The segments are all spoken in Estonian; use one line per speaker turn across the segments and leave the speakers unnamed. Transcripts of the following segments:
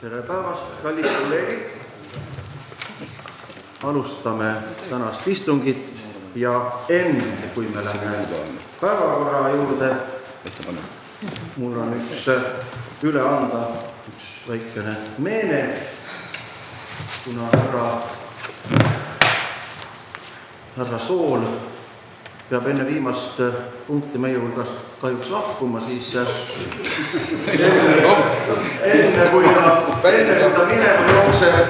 Tere päevast, kallid kolleegid! Alustame tänast istungit ja enne, kui me läheme päevakorra juurde, mul on üle anda üks väikene meene, kuna härra Sool peab enne viimast punkti meie hulgast kahjuks lahkuma, siis enne kui ta minema jookseb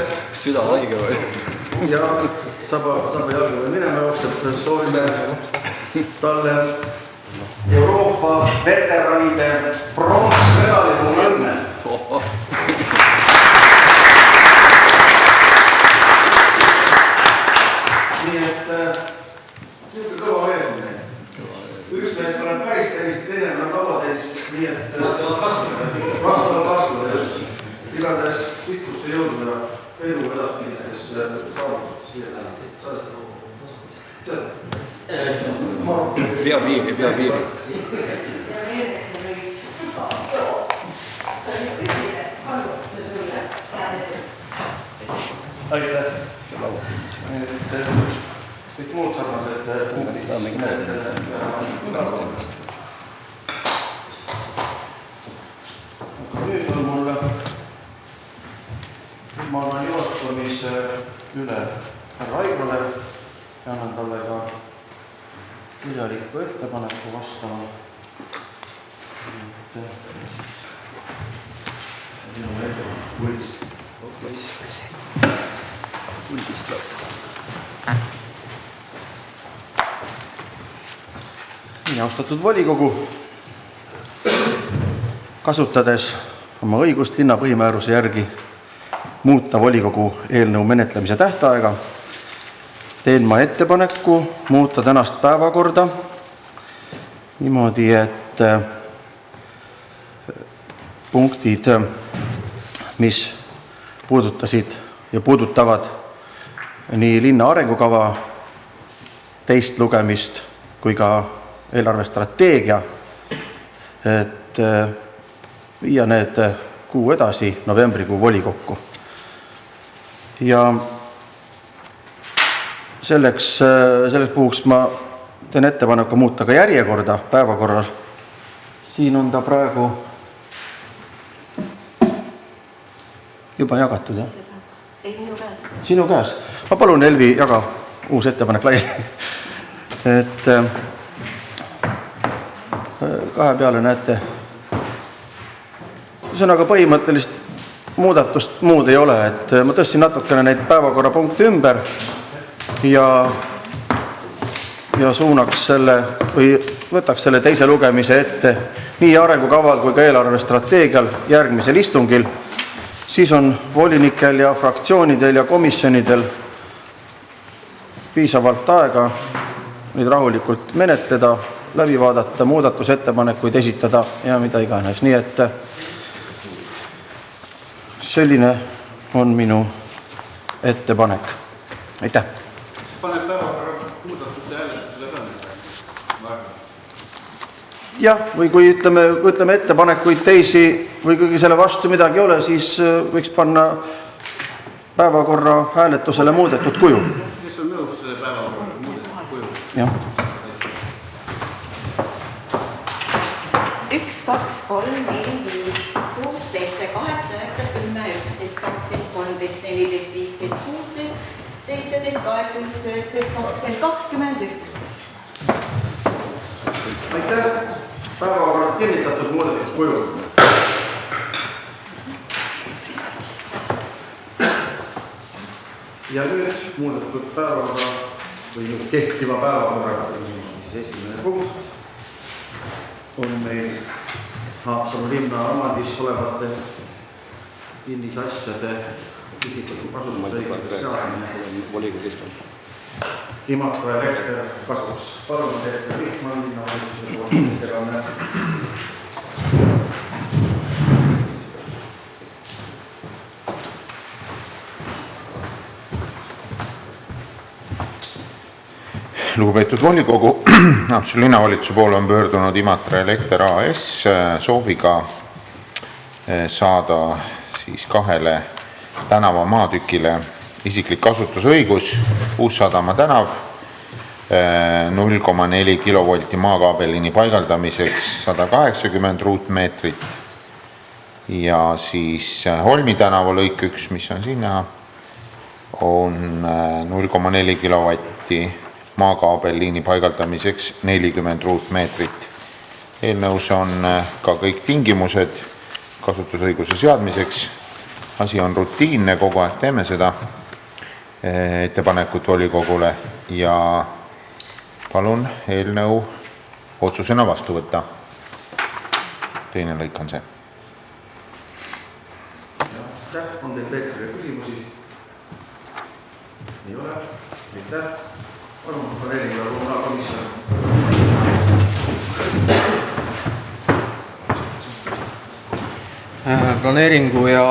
ja saba jalga või minema jookseb, soovime talle Euroopa veteranide pronksmedali puhul õnne. Nii et siuke kõva mees on meil. Üks mees paneb päris tennist, teine paneb lauatennist, nii et vastavalt kasvule just. Igatahes sitkust ja jõudu ja edu edaspidistes saavutustes.
Pea piiri.
Aitäh! Kõik muud sarnased punktid. Nüüd on mul juhatamise üle härra Aigrole ja annan talle ka kirjaliku ettepaneku vastama. Nii, austatud volikogu, kasutades oma õigust linna põhimääruse järgi muuta volikogu eelnõu menetlemise tähtaega, teen ma ettepaneku muuta tänast päevakorda niimoodi, et punktid, mis puudutasid ja puudutavad nii linna arengukava teist lugemist kui ka eelarvestrateegia, et viia need kuu edasi novembrikuu volikokku. Ja selleks puhuks ma teen ettepaneku muuta ka järjekorda päevakorral. Siin on ta praegu juba jagatud, jah?
Ei, minu käes.
Sinu käes. Ma palun, Elvi, jaga uus ettepanek laiali. Et kahe peale näete. Ühesõnaga põhimõttelist muudatust muud ei ole, et ma tõstsin natukene neid päevakorrapunkte ümber ja suunaks selle või võtaks selle teise lugemise ette nii arengukaval kui ka eelarvestrateegial järgmisel istungil. Siis on volinikel ja fraktsioonidel ja komisjonidel piisavalt aega neid rahulikult menetleda, läbi vaadata, muudatusettepanekuid esitada ja mida iganes. Nii et selline on minu ettepanek. Aitäh!
Paneb päevakorra muudatuse hääletusele ka.
Jah, või kui ütleme ettepanekuid teisi või kõigi selle vastu midagi ei ole, siis võiks panna päevakorra hääletusele muudetud kuju.
Kes on nõus päevakorra muudetud kuju?
Jah.
1, 2, 3, 4, 5, 6, 7, 8, 9, 10, 11, 12, 13, 14, 15, 16, 17, 18, 19, 20, 21.
Aitäh! Päevakord kinnitatud muudetud kujul. Ja nüüd muudetud päevakorra või kehtiva päevakorra esimene punkt on meil Haapsalu linna omandis olevate kinnisasjade isikliku kasutusõiguse seadmine. Imatra elekter kasuks. Palun Peeter Vihman linnavalitsuse poolt ettekanne.
Lugupeetud volikogu, Haapsalu linnavalitsuse poole on pöördunud Imatra Elekter AS sooviga saada siis 2 tänava maatükile isiklik kasutusõigus. Uus-Sadama tänav 0,4 kilovolti maakaabelini paigaldamiseks 180 ruutmeetrit ja siis Holmi tänava lõik 1, mis on siin näha, on 0,4 kilovatti maakaabelliini paigaldamiseks 40 ruutmeetrit. Eelnõus on ka kõik tingimused kasutusõiguse seadmiseks. Asi on rutiinne, kogu aeg teeme seda ettepanekut volikogule ja palun eelnõu otsusena vastu võtta. Teine lõik on see.
On teil Peetrile küsimusi? Ei ole. Aitäh. Palun planeeringu ja kommunaalkomisjon.
Planeeringu ja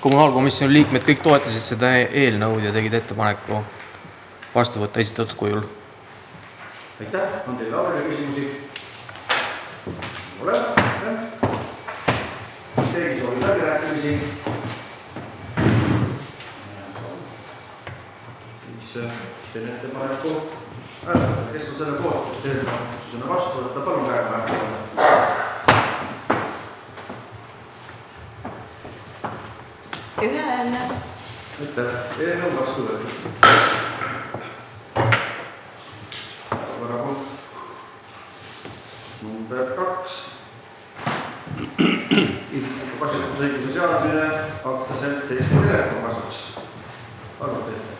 kommunaalkomisjoni liikmed kõik toetasid seda eelnõud ja tegid ettepaneku vastu võtta esitatud kujul.
Aitäh. On teil Laurile küsimusi? Ole. Keegi soovi läbirääkimisi? Siis teen ettepaneku hääletada. Kes on selle poolt, et eelnõu vastu võtta? Palun käega hääletada.
Ühehäälne.
Aitäh. Eelnõu vastu võetud. Päevakorrapunkt number 2. Isikliku kasutusõiguse seadmine aktsiaselts Eesti Telekom kasuks. Palun teete.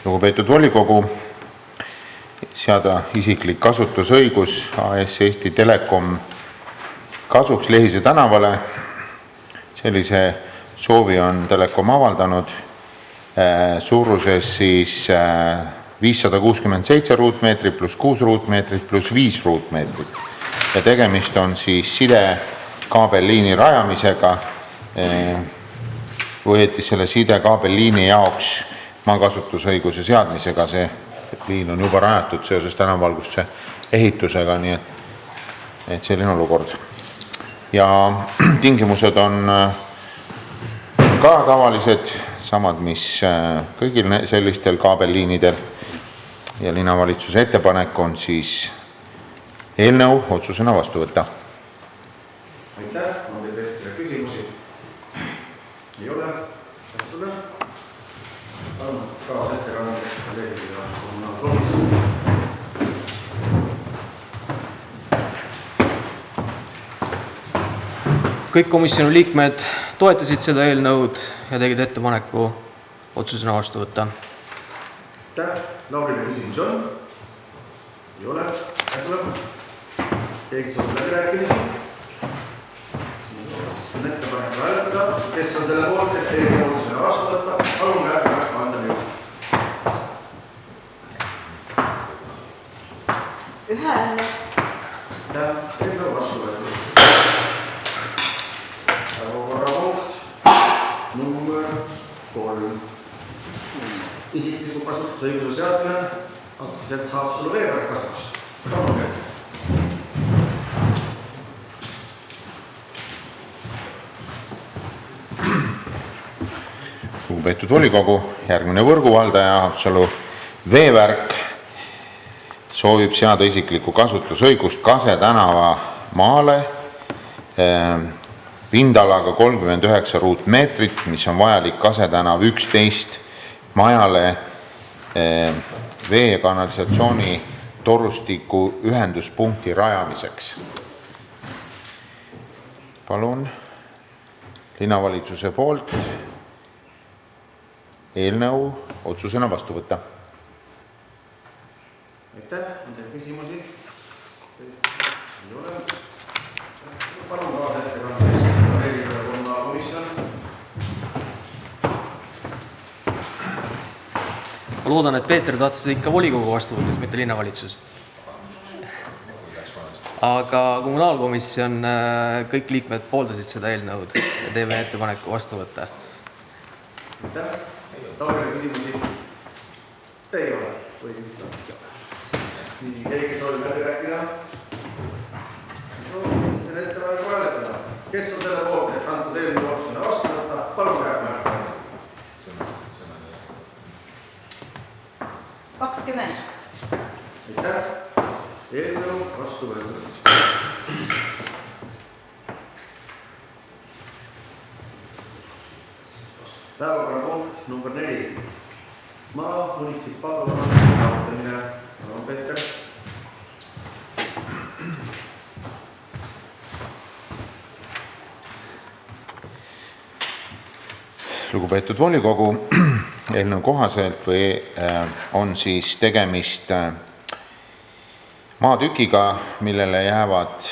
Lugupeetud volikogu, seada isiklik kasutusõigus AS Eesti Telekom kasuks Lehise tänavale. Sellise soovi on Telekom avaldanud suuruses siis 567 ruutmeetrit pluss 6 ruutmeetrit pluss 5 ruutmeetrit. Ja tegemist on siis sidekaabelliini rajamisega võeti selle sidekaabelliini jaoks maakasutusõiguse seadmisega. See liin on juba rajatud seoses tänavavalgustuse ehitusega, nii et selline olukord. Ja tingimused on ka tavalised, samad, mis kõigil sellistel kaabelliinidel. Ja linnavalitsuse ettepanek on siis eelnõu otsusena vastu võtta.
Aitäh. On teil Peetrile küsimusi? Ei ole. Tule. Palun kaasettekandeks kolleegid ja kommunaalkomisjon.
Kõik komisjoni liikmed toetasid seda eelnõud ja tegid ettepaneku otsusena vastu võtta.
Aitäh. Laurile küsimusi on? Ei ole. Keegi soovib läbirääkimisi? On ettepaneku hääletada. Kes on selle poolt, et eelnõu otsusena vastu võtta? Palun käega anda jõud.
Ühehäälne.
Aitäh. Eelnõu vastu võetud. Päevakorrapunkt number 3. Isikliku kasutusõiguse seadmine aktsiaselts Haapsalu Veeverk kasuks. Palun käega.
Lugupeetud volikogu, järgmine võrguvaldaja Haapsalu Veeverk soovib seada isikliku kasutusõigust Kase tänava maale pindalaga 39 ruutmeetrit, mis on vajalik Kase tänav 11 majale vee- ja kanalisatsiooni torustiku ühenduspunkti rajamiseks. Palun linnavalitsuse poolt eelnõu otsusena vastu võtta.
Aitäh. On teil küsimusi? Ei ole. Palun kaasettekandeks planeeringu ja kommunaalkomisjon.
Ma loodan, et Peeter tahtis seda ikka volikogu vastu võtta, mitte linnavalitsus. Aga kommunaalkomisjon, kõik liikmed pooldasid seda eelnõud ja teeme ettepaneku vastu võtta.
Aitäh. Laurile küsimusi? Ei ole. Või küsida? Nii, keegi soovib läbi rääkida? komisjoni ettepaneku hääletada. Kes on selle poolt, et antud eelnõu otsusena vastu võtta? Palun käega märkida.
20.
Aitäh. Eelnõu vastu võetud. Päevakorrapunkt number 4. Maa munitsipaalomandisse taotlemine. Palun, Peeter.
Lugupeetud volikogu, eelnõu kohaselt on siis tegemist maatükiga, millele jäävad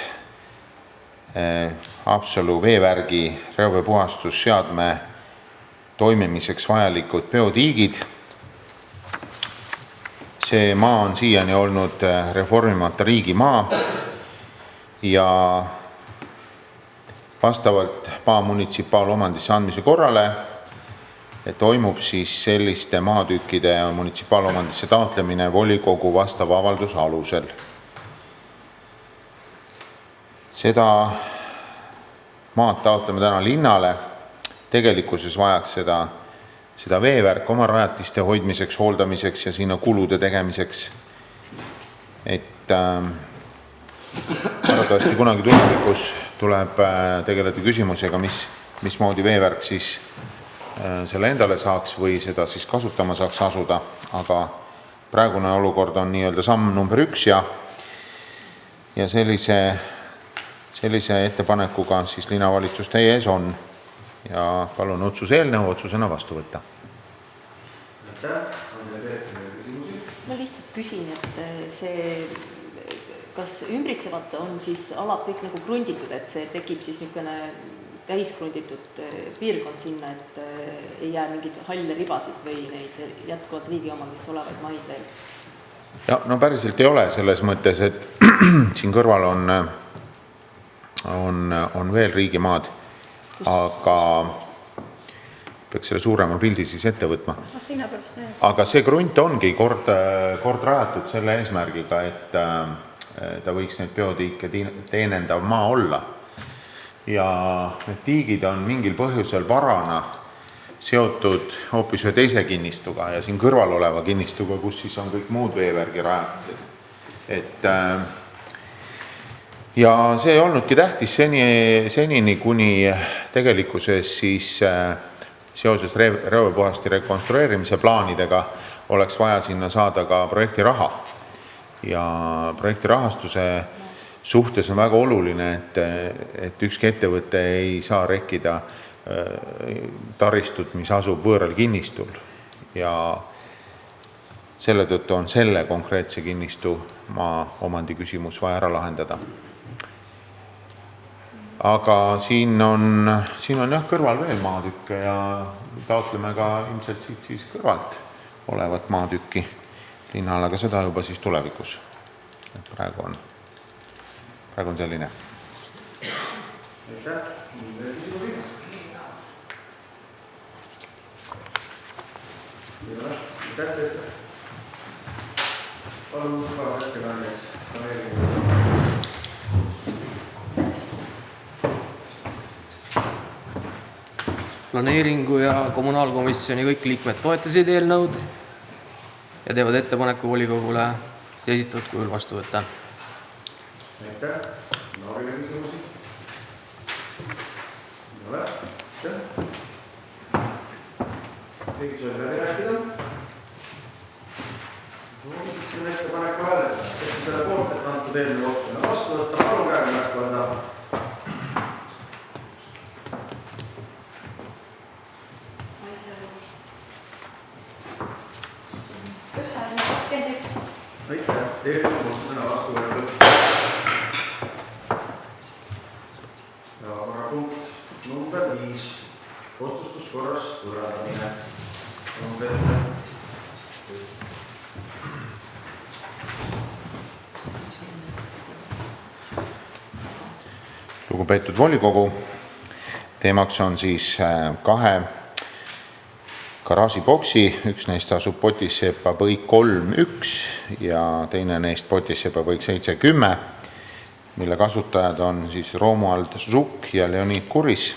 Haapsalu veevärgi reoveepuhastusseadme toimimiseks vajalikud biotiigid. See maa on siiani olnud reformimata riigimaa ja vastavalt maa munitsipaalomandisse andmise korrale toimub siis selliste maatükkide munitsipaalomandisse taotlemine volikogu vastava avalduse alusel. Seda maad taotleme täna linnale. Tegelikkuses vajaks seda veevärk oma rajatiste hoidmiseks, hooldamiseks ja sinna kulude tegemiseks. Et arvatavasti kunagi tulevikus tuleb tegeleda küsimusega, mismoodi veevärk siis selle endale saaks või seda siis kasutama saaks asuda, aga praegune olukord on nii-öelda samm number 1 ja sellise ettepanekuga siis linnavalitsus teie ees on ja palun otsuse eelnõu otsusena vastu võtta.
Aitäh. On teil Peeter küsimusi?
Ma lihtsalt küsin, et kas ümbritsevalt on siis alad kõik nagu krunditud, et see tekib siis niisugune täiskrunditud piirkond sinna, et ei jää mingid halle ribasid või neid jätkuvalt riigi omandisse olevaid maid veel?
Ja, no päriselt ei ole selles mõttes, et siin kõrval on veel riigimaad, aga peaks selle suurema pildi siis ette võtma. Aga see krunt ongi kord rajatud selle eesmärgiga, et ta võiks neid biotiike teenendav maa olla. Ja need tiigid on mingil põhjusel varana seotud hoopis ühe teise kinnistuga ja siin kõrval oleva kinnistuga, kus siis on kõik muud veevärgi rajatised. Ja see ei olnudki tähtis senini, kuni tegelikkuses siis seoses reoveepuhasti rekonstrueerimise plaanidega oleks vaja sinna saada ka projekti raha. Ja projekti rahastuse suhtes on väga oluline, et ükski ettevõte ei saa rekkida taristut, mis asub võõral kinnistul. Ja selle tõttu on selle konkreetse kinnistu maa omandi küsimus vaja ära lahendada. Aga siin on jah kõrval veel maatükke ja taotleme ka ilmselt siis kõrvalt olevat maatükki linnal, aga seda juba siis tulevikus. Praegu on selline.
Aitäh. Aitäh. Palun ettekandjaks
Planeeringu ja kommunaalkomisjoni kõik liikmed toetasid eelnõud ja teevad ettepaneku volikogule see esitatud kujul vastu võtta.
Aitäh. Noorile küsimusi? Ei ole. Aitäh. Kõik soovib läbi rääkida. Siis on ettepaneku hääletada. Kes on selle poolt, et antud eelnõu otsusena vastu võtta? Palun käega märku anda. Aitäh. Eelnõu otsusena vastu võetud. Päevakorrapunkt number 5. Otsustuskorras võõrandamine.
Lugupeetud volikogu, teemaks on siis 2 garaažiboksi, üks neist asub Potissepa põik 3.1 ja teine neist Potissepa põik 7.10 mille kasutajad on siis Romuald Žuk ja Leonid Kuris.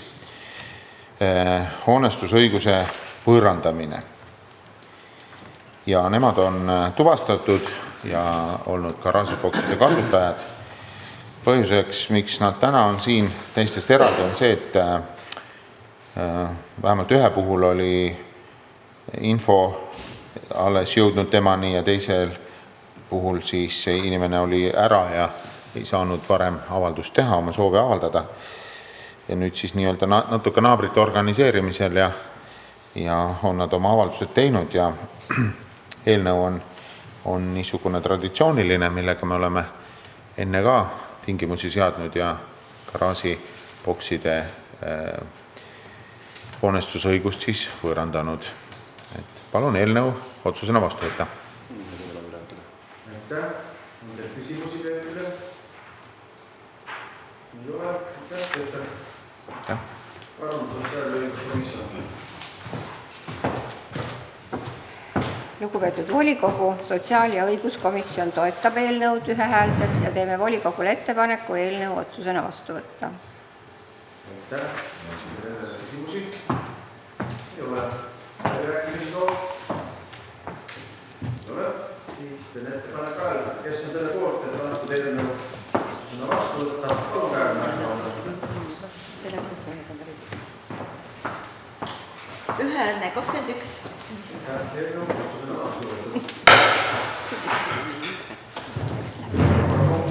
Hoonestusõiguse võõrandamine. Ja nemad on tuvastatud ja olnud garaažibokside kasutajad. Põhjuseks, miks nad täna on siin teistest eraldi, on see, et vähemalt ühe puhul oli info alles jõudnud temani ja teisel puhul siis inimene oli ära ja ei saanud varem avaldust teha, oma soovi avaldada. Ja nüüd siis nii-öelda natuke naabrite organiseerimisel ja on nad oma avaldused teinud ja eelnõu on niisugune traditsiooniline, millega me oleme enne ka tingimusi seadnud ja garaažibokside hoonestusõigust siis võõrandanud. Et palun eelnõu otsusena vastu võtta.
Aitäh. On teil küsimusi teile? Ei ole. Aitäh. Palun, sotsiaalõiguskomisjon.
Lugupeetud volikogu, sotsiaal- ja õiguskomisjon toetab eelnõud ühehäälselt ja teeme volikogule ettepaneku eelnõu otsusena vastu võtta.
Aitäh. Küsimusi? Ei ole. Rääkimisi soov? Ei ole. Siis teen ettepanek hääletada. Kes on selle poolt, et antud eelnõu otsusena vastu võtta? Palun käega märkida.
Ühehäälne 21.
Eelnõu otsusena vastu võtta.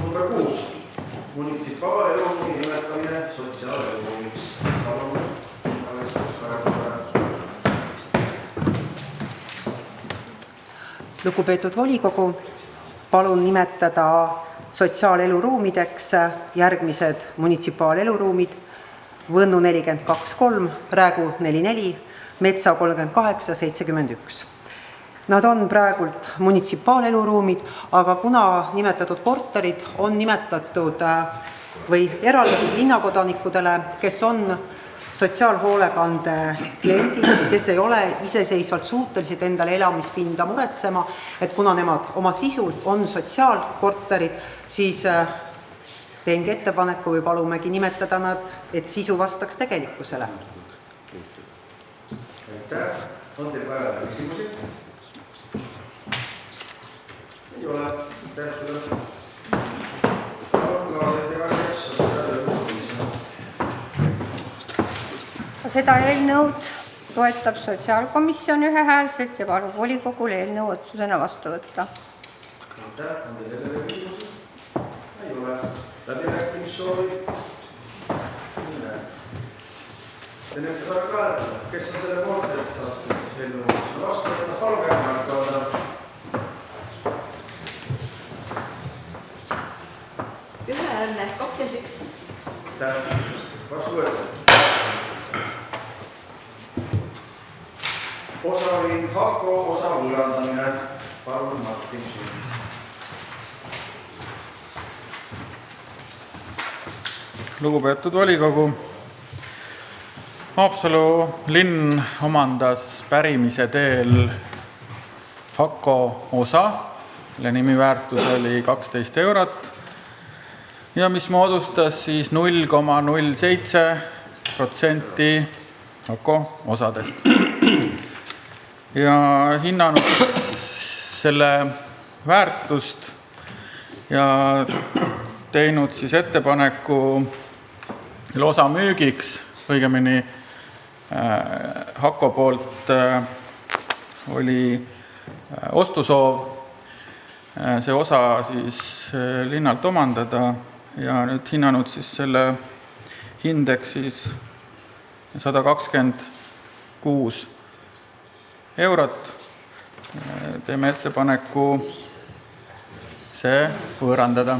Number 6. Munitsipaalelumi nimetamine sotsiaalelumiks. Palun.
Lugupeetud volikogu, palun nimetada sotsiaaleluruumideks järgmised munitsipaaleluruumid: Võnnu 42-3, Räägu 44, Metsa 38-71. Nad on praegult munitsipaaleluruumid, aga kuna nimetatud korterid on nimetatud või eraldatud linnakodanikudele, kes on sotsiaalhoolekande kliendid, kes ei ole iseseisvalt suutelised endale elamispinda muretsema, et kuna nemad oma sisult on sotsiaalkorterid, siis teengi ettepaneku või palumegi nimetada nad, et sisu vastaks tegelikkusele.
Aitäh. On teil vaja küsimusi? Ei ole. Tähtuda. Palun kaasettegajaks sotsiaalõiguskomisjon.
Seda eelnõud toetab sotsiaalkomisjon ühehäälselt ja palub volikogul eelnõu otsusena vastu võtta.
Aitäh. On teil jälle küsimusi? Ei ole. Läbirääkimissoovi? Teen ettepanek hääletada. Kes on selle poolt, et eelnõu otsusena vastu võtta? Palun käega märkida.
Ühehäälne 21.
Aitäh. Vastu võetud. Osaühing Hako osa võõrandamine. Palun Martin Šin.
Lugupeetud volikogu, Haapsalu linn omandas pärimise teel Hako osa, mille nimiväärtus oli 12 eurot ja mis moodustas siis 0,07% Hako osadest. Ja hinnanud selle väärtust ja teinud siis ettepaneku selle osa müügiks, õigemini Hako poolt oli ostusoov see osa siis linnalt omandada ja nüüd hinnanud siis selle hindeks siis 126 eurot. Teeme ettepaneku see võõrandada.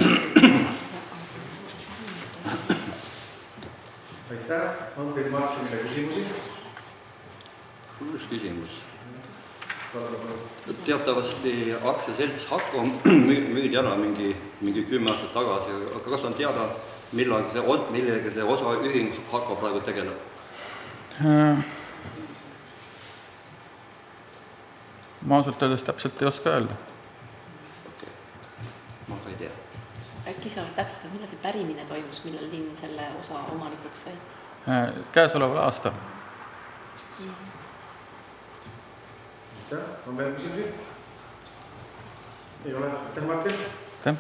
Aitäh. On teil Martinile küsimusi?
Üks küsimus. Teatavasti aktsiaselts Hako müüdi ära mingi 10 aastat tagasi, aga kas on teada, millega see osaühing Hako praegu tegeleb?
Ma ausalt öeldes täpselt ei oska öelda.
Ma ka ei tea.
äkki sa täpsustad, millal see pärimine toimus, millal linn selle osa omanikuks sai?
Käesoleval aastal.
On veel küsimusi? Ei ole. Aitäh, Martin.
Aitäh.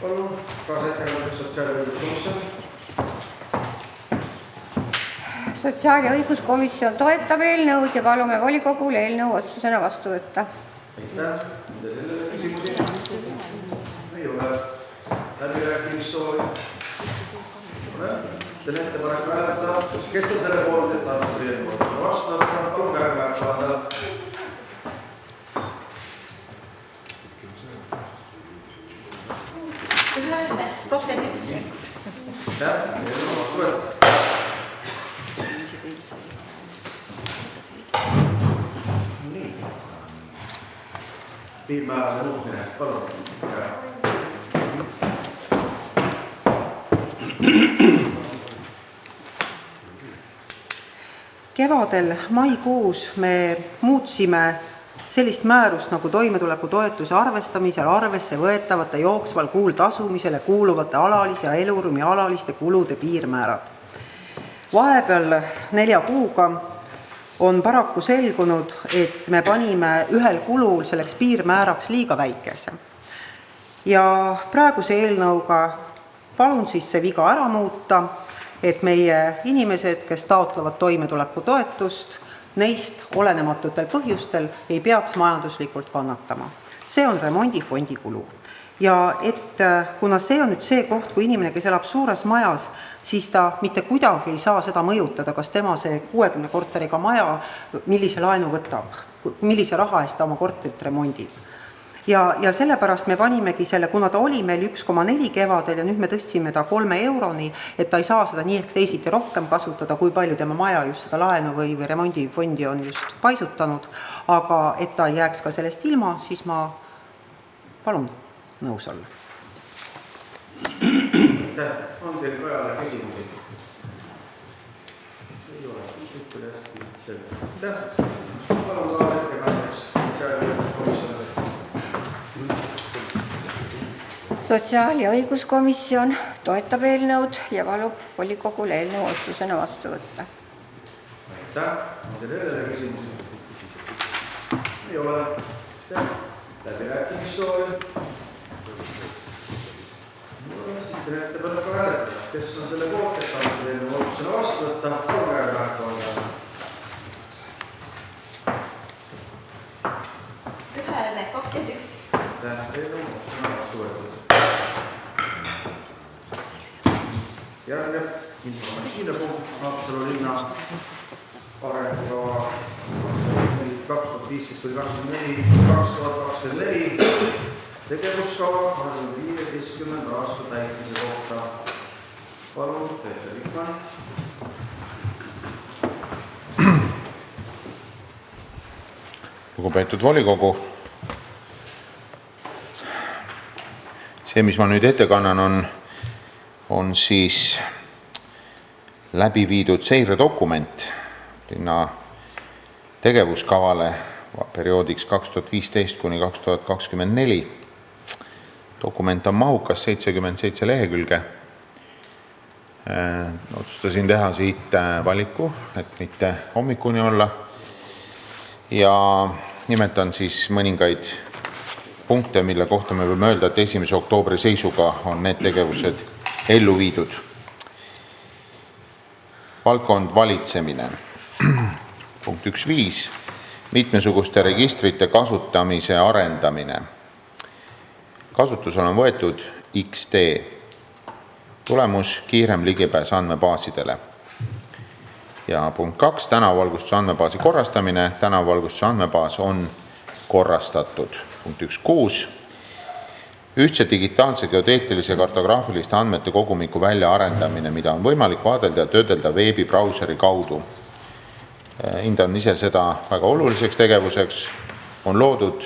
Palun, kaasettekandjaks sotsiaal- ja õiguskomisjon.
Sotsiaal- ja õiguskomisjon toetab eelnõud ja palume volikogul eelnõu otsusena vastu võtta.
Aitäh. Küsimusi? Ei ole. Läbirääkimissoovi? Teen ettepaneku hääletada. Kes on selle poolt, et antud eelnõu otsusena vastu võtta? Palun käega märku anda.
Ühehäälne, 21.
Aitäh. Eelnõu vastu võtta. Nii. Piirmäärade muutmine, palun.
Kevadel maikuus me muutsime sellist määrust nagu toimetulekutoetuse arvestamisel arvesse võetavate jooksval kuul tasumisele kuuluvate alalise ja eluruumi alaliste kulude piirmäärad. Vahepeal 4 kuuga on paraku selgunud, et me panime ühel kulul selleks piirmääraks liiga väikese. Ja praeguse eelnõuga palun siis see viga ära muuta, et meie inimesed, kes taotlevad toimetulekutoetust, neist olenematutel põhjustel ei peaks majanduslikult kannatama. See on remondifondi kulu. Ja et kuna see on nüüd see koht, kui inimene, kes elab suures majas, siis ta mitte kuidagi ei saa seda mõjutada, kas tema see 60 korteriga maja, millise laenu võtab, millise raha eest ta oma korterit remondib. Ja sellepärast me panimegi selle, kuna ta oli meil 1,4 kevadel ja nüüd me tõstsime ta 3 euroni, et ta ei saa seda nii ehk teisiti rohkem kasutada, kui palju tema maja just seda laenu või remondifondi on just paisutanud, aga et ta ei jääks ka sellest ilma, siis ma palun nõus olla.
On teil Kajale küsimusi? Ei ole. Kõik oli hästi selge. Palun ka ettekandjaks sotsiaal- ja õiguskomisjon.
Sotsiaal- ja õiguskomisjon toetab eelnõud ja palub volikogul eelnõu otsusena vastu võtta.
Aitäh. On teil jälle küsimusi? Ei ole. Läbirääkimissoovi? Siis teen ettepaneku hääletada. Kes on selle poolt, et antud eelnõu otsusena vastu võtta? Palun käega märku anda.
Ühehäälne, 21.
Aitäh. Eelnõu otsusena vastu võtta. Järgneb informatiivne punkt Haapsalu linna arengukava 2015–2024 tegevuskava 2015. aasta täitmise kohta. Palun, Peeter Vikman.
Lugupeetud volikogu, see, mis ma nüüd ette kannan, on siis läbi viidud seiredokument linna tegevuskavale perioodiks 2015–2024. Dokument on mahukas, 77 lehekülge. Otsustasin teha siit valiku, et mitte hommikuni olla. Ja nimetan siis mõningaid punkte, mille kohta me võime öelda, et 1. oktoobri seisuga on need tegevused ellu viidud. Valdkond valitsemine. Punkt 1.5. Mitmesuguste registrite kasutamise arendamine. Kasutusel on võetud XD. Tulemus kiirem ligipääs andmebaasidele. Ja punkt 2. Tänavavalgustuse andmebaasi korrastamine. Tänavavalgustuse andmebaas on korrastatud. Punkt 1.6. Ühtse digitaalse geodeetilise kartograafiliste andmete kogumiku väljaarendamine, mida on võimalik vaadelda ja töödelda veebibrauseri kaudu. Hindan ise seda väga oluliseks tegevuseks. On loodud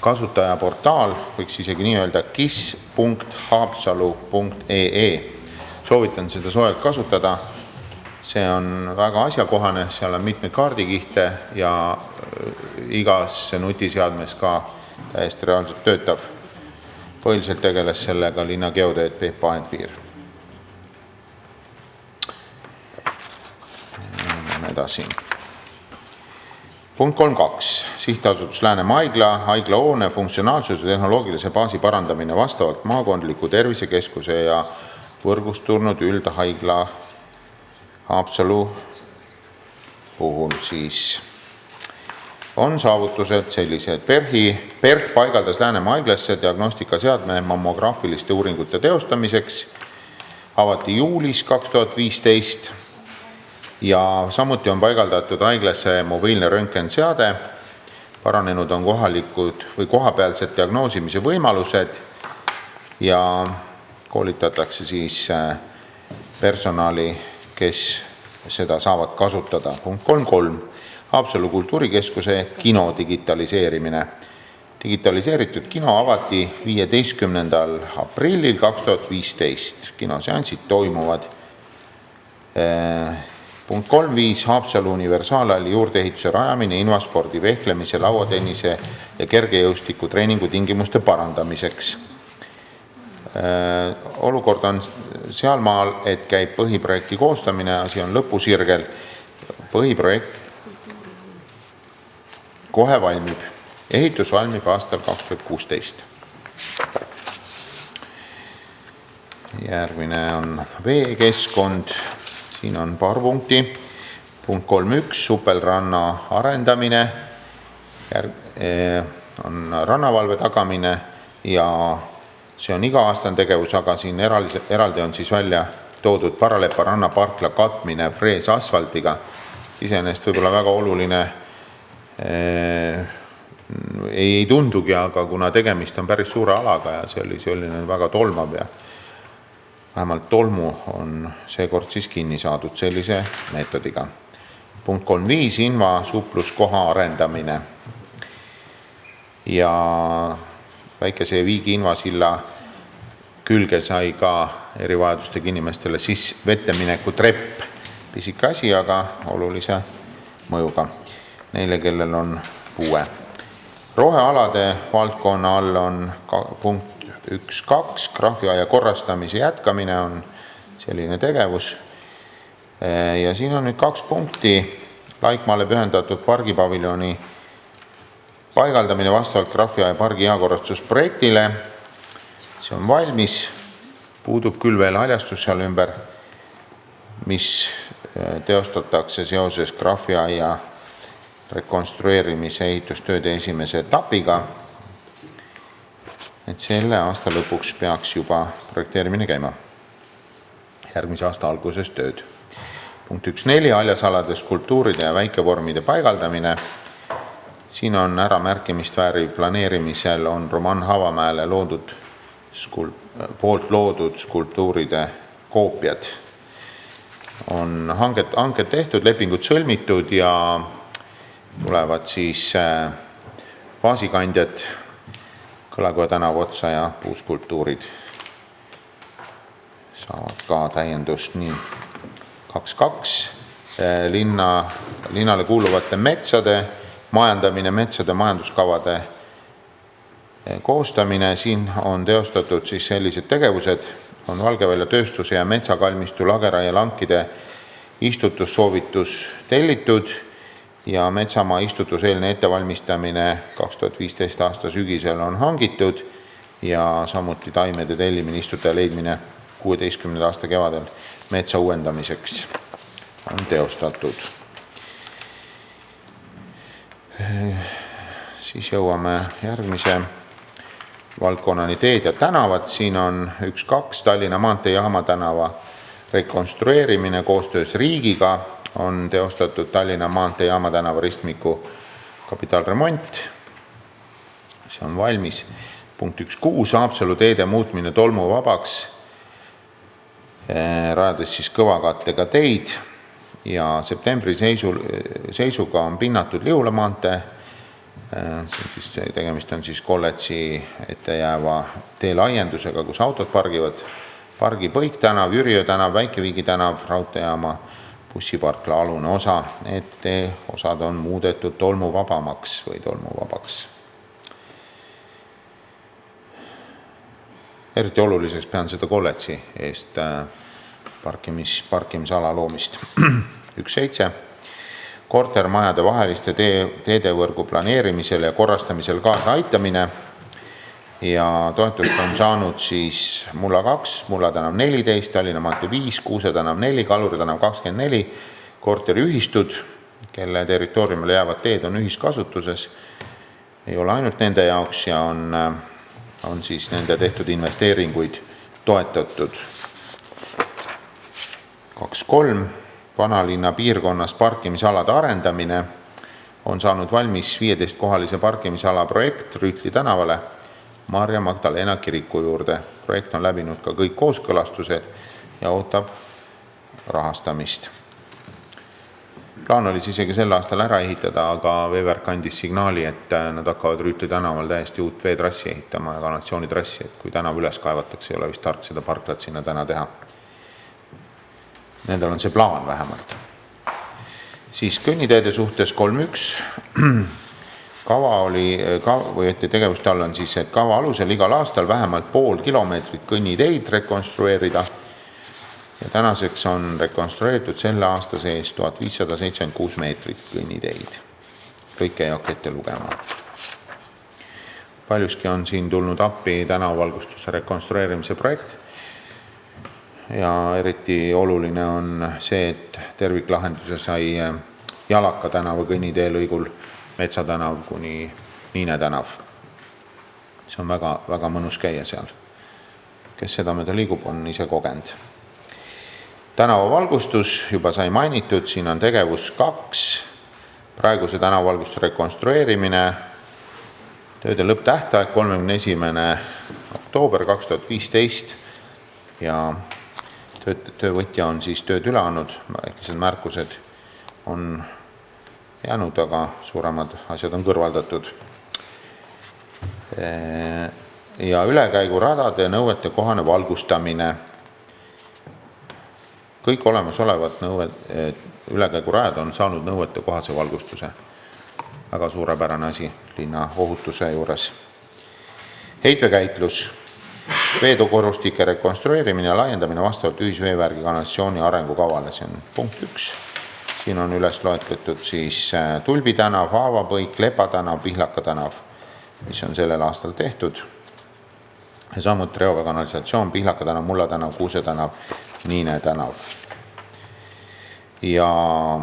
kasutajaportaal, võiks isegi nii öelda, kis.haapsalu.ee. Soovitan seda soojalt kasutada. See on väga asjakohane, seal on mitmeid kaardikihte ja igas nutiseadmes ka täiesti reaalselt töötav. Põhiliselt tegeles sellega linna geodeet Peep Aedviir. Edasi. Punkt 3.2. Sihtasutus Läänemaa haigla, haiglahoone funktsionaalsuse tehnoloogilise baasi parandamine vastavalt maakondliku tervisekeskuse ja võrgustunud üldhaigla Haapsalu puhul siis on saavutused sellised. PERH paigaldas Läänemaa haiglasse diagnostikaseadme mammograafiliste uuringute teostamiseks. Avati juulis 2015 ja samuti on paigaldatud haiglasse mobiilne röntgenseade. Paranenud on kohalikud või kohapealsed diagnoosimise võimalused ja koolitatakse siis personali, kes seda saavad kasutada. Punkt 3.3. Haapsalu kultuurikeskuse kino digitaliseerimine. Digitaliseeritud kino avati 15. aprillil 2015. Kinoseansid toimuvad. Punkt 3.5. Haapsalu universaalhalli juurdeehituse rajamine invaspordi vehklemise, lauatennise ja kergejõustiku treeningu tingimuste parandamiseks. Olukord on sealmaal, et käib põhiprojekti koostamine, asi on lõpusirgel. Põhiprojekt kohe valmib. Ehitus valmib aastal 2016. Järgmine on veekeskkond. Siin on paar punkti. Punkt 3.1. Supelranna arendamine. On rannavalve tagamine ja see on iga-aastane tegevus, aga siin eraldi on siis välja toodud Paralepa rannaparkla katmine freesasfaltiga. Iseenesest võib-olla väga oluline ei tundugi, aga kuna tegemist on päris suure alaga ja see oli selline väga tolmab ja vähemalt tolmu on seekord siis kinni saadud sellise meetodiga. Punkt 3.5. Inva supluskoha arendamine. Ja väikese Viigi invasilla külge sai ka erivajadustega inimestele siis vettemineku trepp. Pisik asi, aga olulise mõjuga neile, kellel on puue. Rohealade valdkonna all on punkt 1.2. Graafiaia korrastamise jätkamine on selline tegevus. Ja siin on nüüd 2 punkti. Laikmaale pühendatud pargipaviljoni paigaldamine vastavalt Graafiaia pargi heakorrastusprojektile. See on valmis. Puudub küll veel haljastus seal ümber, mis teostatakse seoses Graafiaia rekonstrueerimise ehitustööde esimese etapiga. Et selle aasta lõpuks peaks juba projekteerimine käima. Järgmise aasta alguses tööd. Punkt 1.4. Haljasalade skulptuuride ja väikevormide paigaldamine. Siin on ära märkimist vääriv planeerimisel on Roman Havamäele poolt loodud skulptuuride koopiad. On hanked tehtud, lepingud sõlmitud ja tulevad siis baasikandjad Kõlakoja tänava otsa ja puuskulptuurid saavad ka täiendust. Nii 2.2. Linnale kuuluvate metsade majandamine, metsade majanduskavade koostamine. Siin on teostatud siis sellised tegevused. On Valgevälja tööstuse ja metsakalmistu lageraia lankide istutussoovitus tellitud ja metsamaa istutuseelne ettevalmistamine 2015 aasta sügisel on hangitud ja samuti taimede tellimine, istutaja leidmine 16. aasta kevadel metsa uuendamiseks on teostatud. Siis jõuame järgmise valdkonnani teed ja tänavad. Siin on 1.2. Tallinna maantee Jaama tänava rekonstrueerimine koostöös riigiga. On teostatud Tallinna maantee Jaama tänava ristmiku kapitaalremont. See on valmis. Punkt 1.6. Haapsalu teede muutmine tolmuvabaks, rajades siis kõvakattega teid ja septembri seisuga on pinnatud Lihula maantee. Tegemist on siis kolledži ette jääva tee laiendusega, kus autod pargivad. Pargi Põik tänav, Jüriöö tänav, Väike-Viigi tänav, raudteejaama bussiparkla alune osa. Need osad on muudetud tolmuvabamaks või tolmuvabaks. eriti oluliseks pean seda kolledži eest parkimisala loomist. 1.7. Kortermajade vaheliste teedevõrgu planeerimisel ja korrastamisel kaasa aitamine ja toetust on saanud siis Mulla 2, Mulla tänav 14, Tallinna maantee 5, Kuuse tänav 4, Kaluri tänav 24, korteriühistud, kelle territooriumile jäävad teed on ühiskasutuses, ei ole ainult nende jaoks ja on siis nende tehtud investeeringuid toetatud. 2.3. Vanalinna piirkonnas parkimisalade arendamine on saanud valmis 15-kohalise parkimisala projekt Rüütli tänavale Maarja Magdalena kiriku juurde. Projekt on läbinud ka kõik kooskõlastused ja ootab rahastamist. Plaan oli isegi sel aastal ära ehitada, aga Veeverk andis signaali, et nad hakkavad Rüütli tänaval täiesti uut veetrassi ehitama ja kanatsioonitrassi, et kui tänav üles kaevatakse, ei ole vist tark seda parklat sinna täna teha. Nendel on see plaan vähemalt. Siis kõnniteede suhtes 3.1. Tegevuste all on siis, et kava alusel igal aastal vähemalt pool kilomeetrit kõnniteid rekonstrueerida ja tänaseks on rekonstrueeritud selle aasta sees 1576 meetrit kõnniteid. Kõike ei hakka ette lugema. Paljuski on siin tulnud appi tänavavalgustuse rekonstrueerimise projekt ja eriti oluline on see, et terviklahenduse sai Jalaka tänava kõnnitee lõigul Metsatanav kuni Niine tänav. See on väga, väga mõnus käia seal. Kes seda mööda liigub, on ise kogenud. Tänavavalgustus juba sai mainitud, siin on tegevus 2. Praeguse tänavavalgustuse rekonstrueerimine. Tööde lõpptähtaeg 31. oktoober 2015 ja töövõtja on siis tööd üle andnud, väikesed märkused on jäänud, aga suuremad asjad on kõrvaldatud. Ja ülekäiguradade nõuete kohane valgustamine. Kõik olemasolevad ülekäigurajad on saanud nõuete kohase valgustuse. Väga suurepärane asi linna ohutuse juures. Heitvekäitlus. Veedokorrustike rekonstrueerimine ja laiendamine vastavalt ühisveevärgi kanalisatsiooni arengukavale. See on punkt 1. Siin on üles loetletud siis Tulbi tänav, Haavapõik, Lepa tänav, Pihlaka tänav, mis on sellel aastal tehtud. Ja samuti reoveekanalisatsioon, Pihlaka tänav, Mulla tänav, Kuuse tänav, Niine tänav. Ja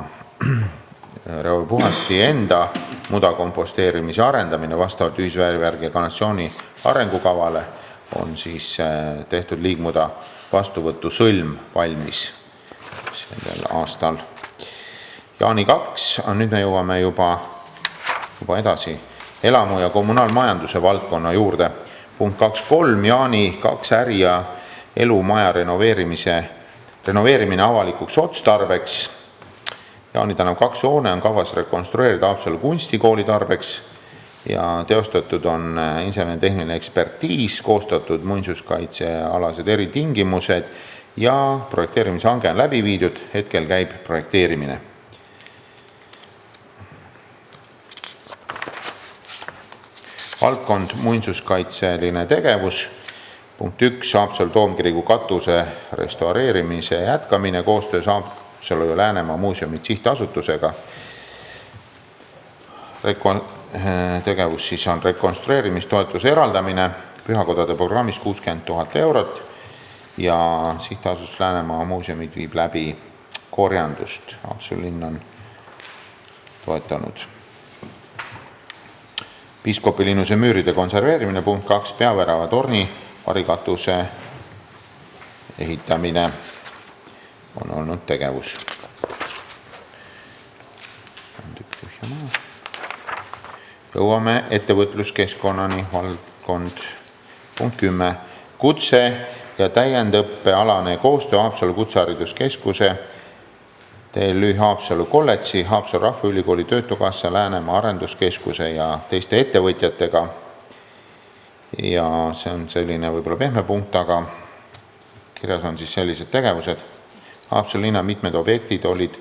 reoveepuhasti enda mudakomposteerimise arendamine vastavalt ühisveevärgi ja kanalisatsiooni arengukavale on siis tehtud liigmuda vastuvõtu sõlm valmis sellel aastal. Jaani 2, nüüd me jõuame juba edasi elamu- ja kommunaalmajanduse valdkonna juurde. Punkt 2.3, Jaani 2 äri- ja elumaja renoveerimine avalikuks otstarbeks. Jaani tänav 2 hoone on kavas rekonstrueerida Haapsalu kunstikooli tarbeks ja teostatud on insener-tehniline ekspertiis, koostatud muinsuskaitsealased eritingimused ja projekteerimishange on läbi viidud, hetkel käib projekteerimine. Valdkond muinsuskaitseline tegevus. Punkt 1, Haapsalu Toomkiriku katuse restaureerimise jätkamine koostöös Haapsalu ja Läänemaa muuseumid sihtasutusega. Tegevus siis on rekonstrueerimistoetuse eraldamine pühakodade programmis 60 000 eurot ja sihtasutus Läänemaa muuseumid viib läbi korjandust. Haapsalu linn on toetanud. Piiskopilinnuse müüride konserveerimine, punkt 2, peavärava torni varikatuse ehitamine on olnud tegevus. Jõuame ettevõtluskeskkonnani, valdkond, punkt 10, kutse- ja täiendõppealane koostöö Haapsalu Kutsehariduskeskuse, TLÜ Haapsalu kolledži, Haapsalu Rahvaülikooli Töötukassa, Läänemaa Arenduskeskuse ja teiste ettevõtjatega. Ja see on selline võib-olla pehme punkt, aga kirjas on siis sellised tegevused. Haapsalu linna mitmed objektid olid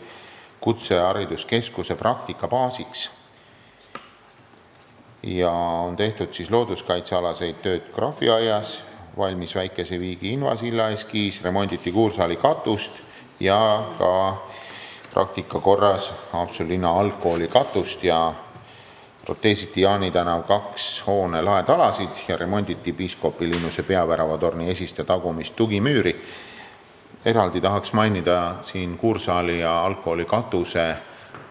Kutsehariduskeskuse praktika baasiks ja on tehtud siis looduskaitsealaseid tööd graafiaias, valmis Väikese Viigi invasilla eskiis, remonditi Kuursaali katust ja ka praktika korras Haapsalu linna algkooli katust ja proteesiti Jaani tänav 2 hoone laetalasid ja remonditi Piiskopi linnuse peaväravatorni esist ja tagumist tugimüüri. Eraldi tahaks mainida siin Kuursaali ja algkooli katuse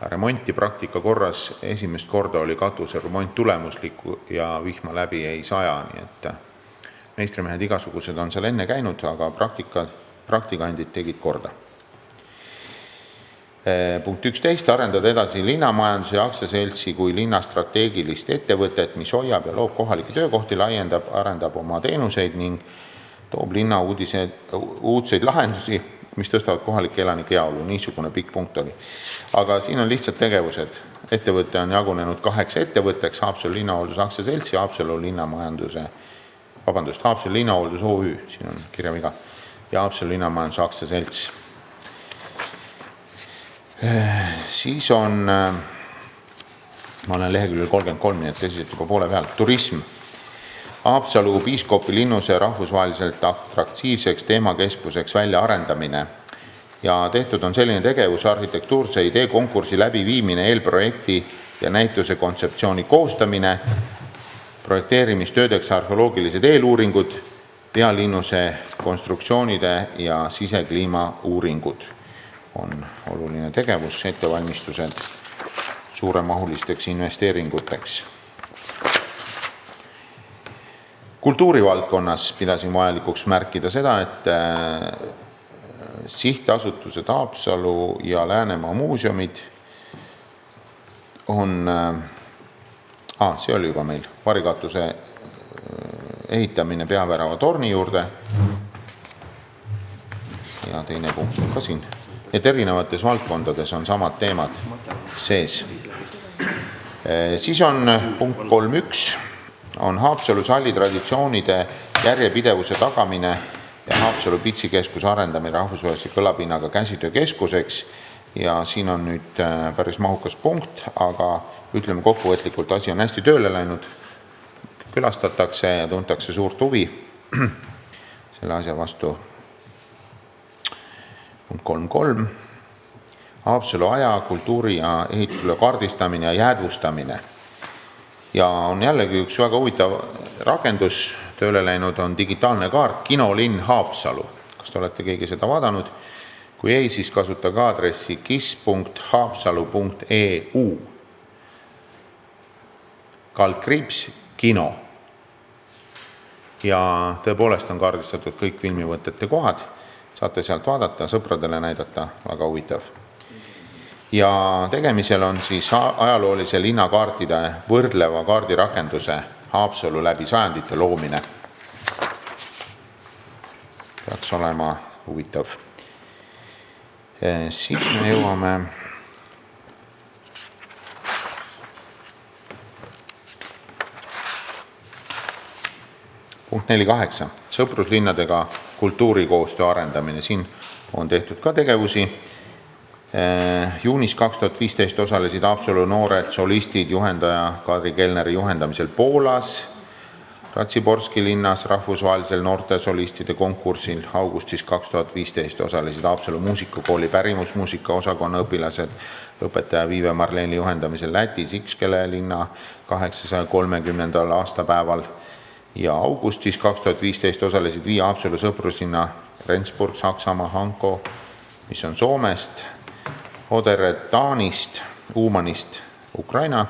remonti praktika korras. Esimest korda oli katuse remont tulemuslik ja vihma läbi ei saja, nii et meistrimehed igasugused on seal enne käinud, aga praktikandid tegid korda. Punkt 11. Arendada edasi linnamajanduse aktsiaseltsi kui linna strateegilist ettevõtet, mis hoiab ja loob kohalikke töökohti, laiendab, arendab oma teenuseid ning toob linna uudseid lahendusi, mis tõstavad kohalike elanike heaolu. Niisugune pikk punkt oli. Aga siin on lihtsalt tegevused. Ettevõte on jagunenud 8 ettevõtteks, Haapsalu linnahoolduse aktsiaselts ja Haapsalu linnahooldus OÜ, siin on kirjaviga, ja Haapsalu linnamajanduse aktsiaselts. Siis on, ma olen leheküljel 33, nii et tõsiselt juba poole peal, turism. Haapsalu Piiskopi linnuse rahvusvaheliselt atraktiivseks teemakeskuseks väljaarendamine ja tehtud on selline tegevus, arhitektuurse idee konkursi läbiviimine, eelprojekti ja näituse kontseptsiooni koostamine, projekteerimistöödeks arheoloogilised eeluuringud, pealinnuse konstruktsioonide ja sisekliima uuringud on oluline tegevus, ettevalmistused suuremahulisteks investeeringuteks. Kultuurivaldkonnas pidasin vajalikuks märkida seda, et sihtasutused Haapsalu ja Läänemaa muuseumid on, see oli juba meil, varikatuse ehitamine peavärava torni juurde ja teine punkt on ka siin. Et erinevates valdkondades on samad teemad sees. Siis on punkt 3.1, on Haapsalu salli traditsioonide järjepidevuse tagamine ja Haapsalu pitsikeskuse arendamine rahvusvahelise kõlapinnaga käsitöökeskuseks ja siin on nüüd päris mahukas punkt, aga ütleme kokkuvõtlikult, asi on hästi tööle läinud, külastatakse ja tuntakse suurt huvi selle asja vastu. Punkt 3.3. Haapsalu aja, kultuuri ja ehitusele kaardistamine ja jäädvustamine. Ja on jällegi üks väga huvitav rakendus tööle läinud, on digitaalne kaart Kinolinn Haapsalu. Kas te olete keegi seda vaadanud? Kui ei, siis kasutage aadressi kis.haapsalu.eu /kino. Ja tõepoolest on kaardistatud kõik filmivõtete kohad. Saate sealt vaadata, sõpradele näidata, väga huvitav. Ja tegemisel on siis ajaloolise linnakaartide võrdleva kaardirakenduse Haapsalu läbi sajandite loomine. Peaks olema huvitav. Siis me jõuame punkt 4.8. Sõpruslinnadega kultuurikoostöö arendamine. Siin on tehtud ka tegevusi. Juunis 2015 osalesid Haapsalu noored solistid juhendaja Kadri Kellneri juhendamisel Poolas, Ratsiborski linnas rahvusvahelisel noorte solistide konkursil. Augustis 2015 osalesid Haapsalu muusikakooli pärimusmuusika osakonna õpilased õpetaja Viive Marleeni juhendamisel Lätis Ikskele linna 830. aastapäeval. Ja augustis 2015 osalesid 5 Haapsalu sõpruslinna Rendsburg, Saksamaa, Hanko, mis on Soomest, Oderet Taanist, Uumanist Ukraina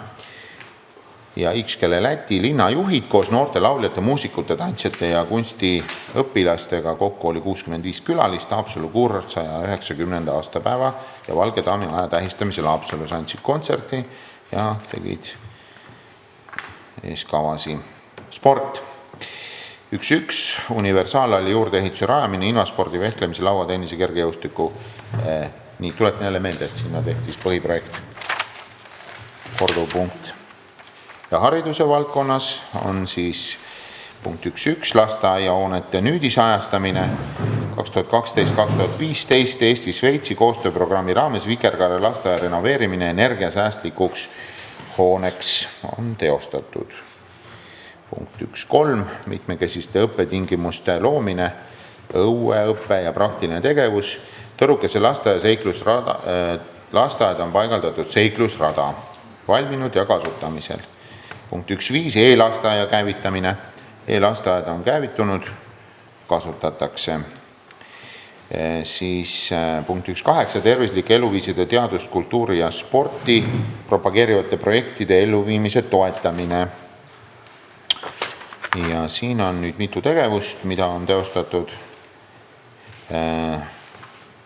ja Ikskele Läti linnajuhid koos noorte lauljate, muusikute, tantsijate ja kunstiõpilastega. Kokku oli 65 külalist Haapsalu 690. aastapäeva ja Valge daami aja tähistamisel Haapsalus andsid kontserti ja tegid eeskavasi. Sport. 1.1. Universaalhalli juurdeehituse rajamine, invaspordi, vehklemise, lauatennise, kergejõustiku. Nii, tuletan jälle meelde, et sinna tehtis põhiprojekt. Korduv punkt. Ja hariduse valdkonnas on siis punkt 1.1. lasteaiahoonete nüüdisajastamine 2012-2015 Eesti-Šveitsi koostööprogrammi raames Vikerkaare lasteaia renoveerimine energiasäästlikuks hooneks on teostatud. punkt 1.3, mitmekesiste õppetingimuste loomine, õueõpe ja praktiline tegevus. Tõrukese lasteaia seiklusrada, lasteaed on paigaldatud seiklusrada, valminud ja kasutamisel. Punkt 1.5, e-lasteaia käivitamine. E-lasteaed on käivitunud, kasutatakse. Siis punkt 1.8, tervislike eluviiside teadust, kultuuri ja sporti propageerivate projektide elluviimise toetamine. Ja siin on nüüd mitu tegevust, mida on teostatud.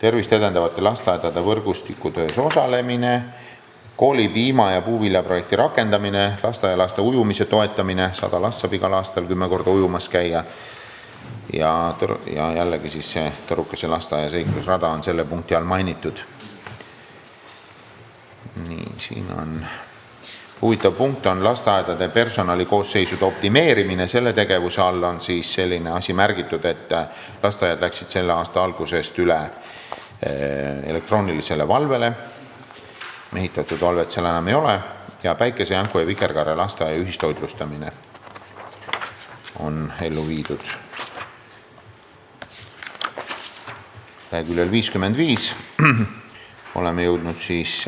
Tervist edendavate lasteaedade võrgustikutöös osalemine, kooli piima- ja puuviljaprojekti rakendamine, lasteaialaste ujumise toetamine, 100 last saab igal aastal 10 korda ujumas käia. Ja jällegi siis see Tõrukese lasteaia seiklusrada on selle punkti all mainitud. Nii, siin on huvitav punkt on lasteaedade personalikoosseisude optimeerimine. Selle tegevuse all on siis selline asi märgitud, et lasteaiad läksid selle aasta algusest üle elektroonilisele valvele. Mehitatud valvet seal enam ei ole ja Päikese, Janku ja Vikerkaare lasteaia ühistoitlustamine on ellu viidud. Leheküljel 55 oleme jõudnud siis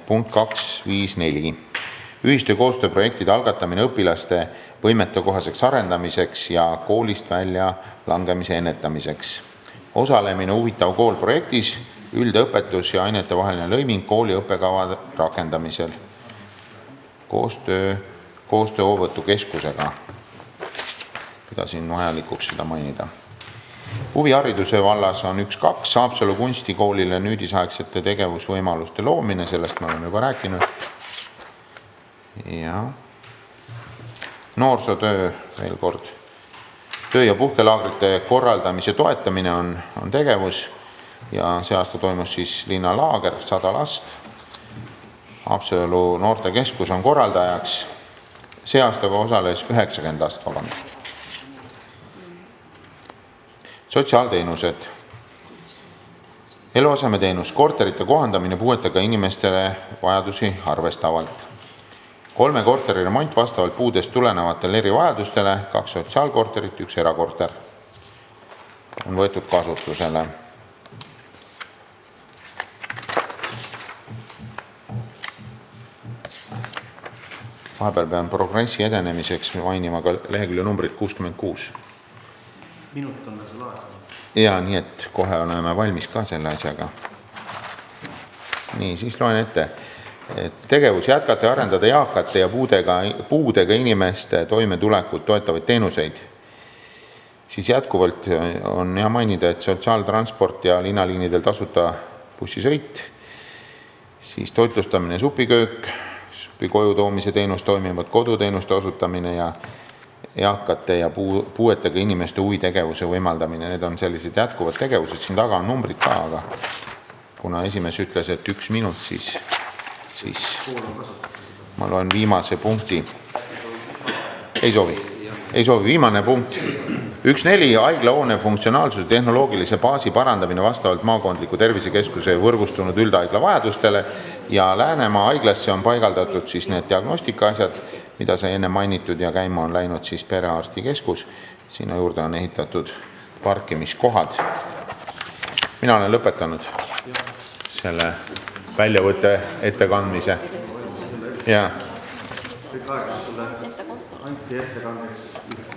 punkt 2.5.4. Ühistöö koostööprojektide algatamine õpilaste võimetekohaseks arendamiseks ja koolist välja langemise ennetamiseks. Osalemine Huvitav kool projektis, üldõpetus ja ainete vaheline lõiming kooli õppekava rakendamisel. Koostöö Hoovõtukeskusega. Pidasin vajalikuks seda mainida. Huvihariduse vallas on 1.2 Haapsalu kunstikoolile nüüdisaegsete tegevusvõimaluste loomine, sellest me oleme juba rääkinud. Ja noorsootöö veel kord. Töö- ja puhkelaagrite korraldamise toetamine on tegevus ja see aasta toimus siis linnalaager, 100 last. Haapsalu noortekeskus on korraldajaks. See aastaga osales 90 last, vabandust. Sotsiaalteenused. Eluasemeteenus, korterite kohandamine puuetega inimestele vajadusi arvestavalt. 3 korteri remont vastavalt puudest tulenevatele erivajadustele, 2 sotsiaalkorterit, 1 erakorter on võetud kasutusele. Vahepeal pean progressi edenemiseks mainima ka lehekülje numbrit 66.
Minut on seal aega.
Ja nii, et kohe oleme valmis ka selle asjaga. Nii, siis loen ette. Tegevus jätkata ja arendada eakate ja puudega inimeste toimetulekut toetavaid teenuseid. Siis jätkuvalt on hea mainida, et sotsiaaltransport ja linnaliinidel tasuta bussisõit, siis toitlustamine, supiköök, supikoju toomise teenus toimivad koduteenuste osutamine ja eakate ja puuetega inimeste huvitegevuse võimaldamine. Need on sellised jätkuvad tegevused, siin taga on numbrid ka, aga kuna esimees ütles, et 1 minut, siis ma loen viimase punkti. Ei soovi, viimane punkt. 1.4. Haiglahoone funktsionaalsuse tehnoloogilise baasi parandamine vastavalt maakondliku tervisekeskuse võrgustunud üldhaigla vajadustele ja Läänemaa haiglasse on paigaldatud siis need diagnostika asjad, mida sai enne mainitud ja käima on läinud siis perearstikeskus. Sinna juurde on ehitatud parkimiskohad. Mina olen lõpetanud selle väljavõtte ettekandmise. Ja.
Kõik aeg sulle anti ettekandeks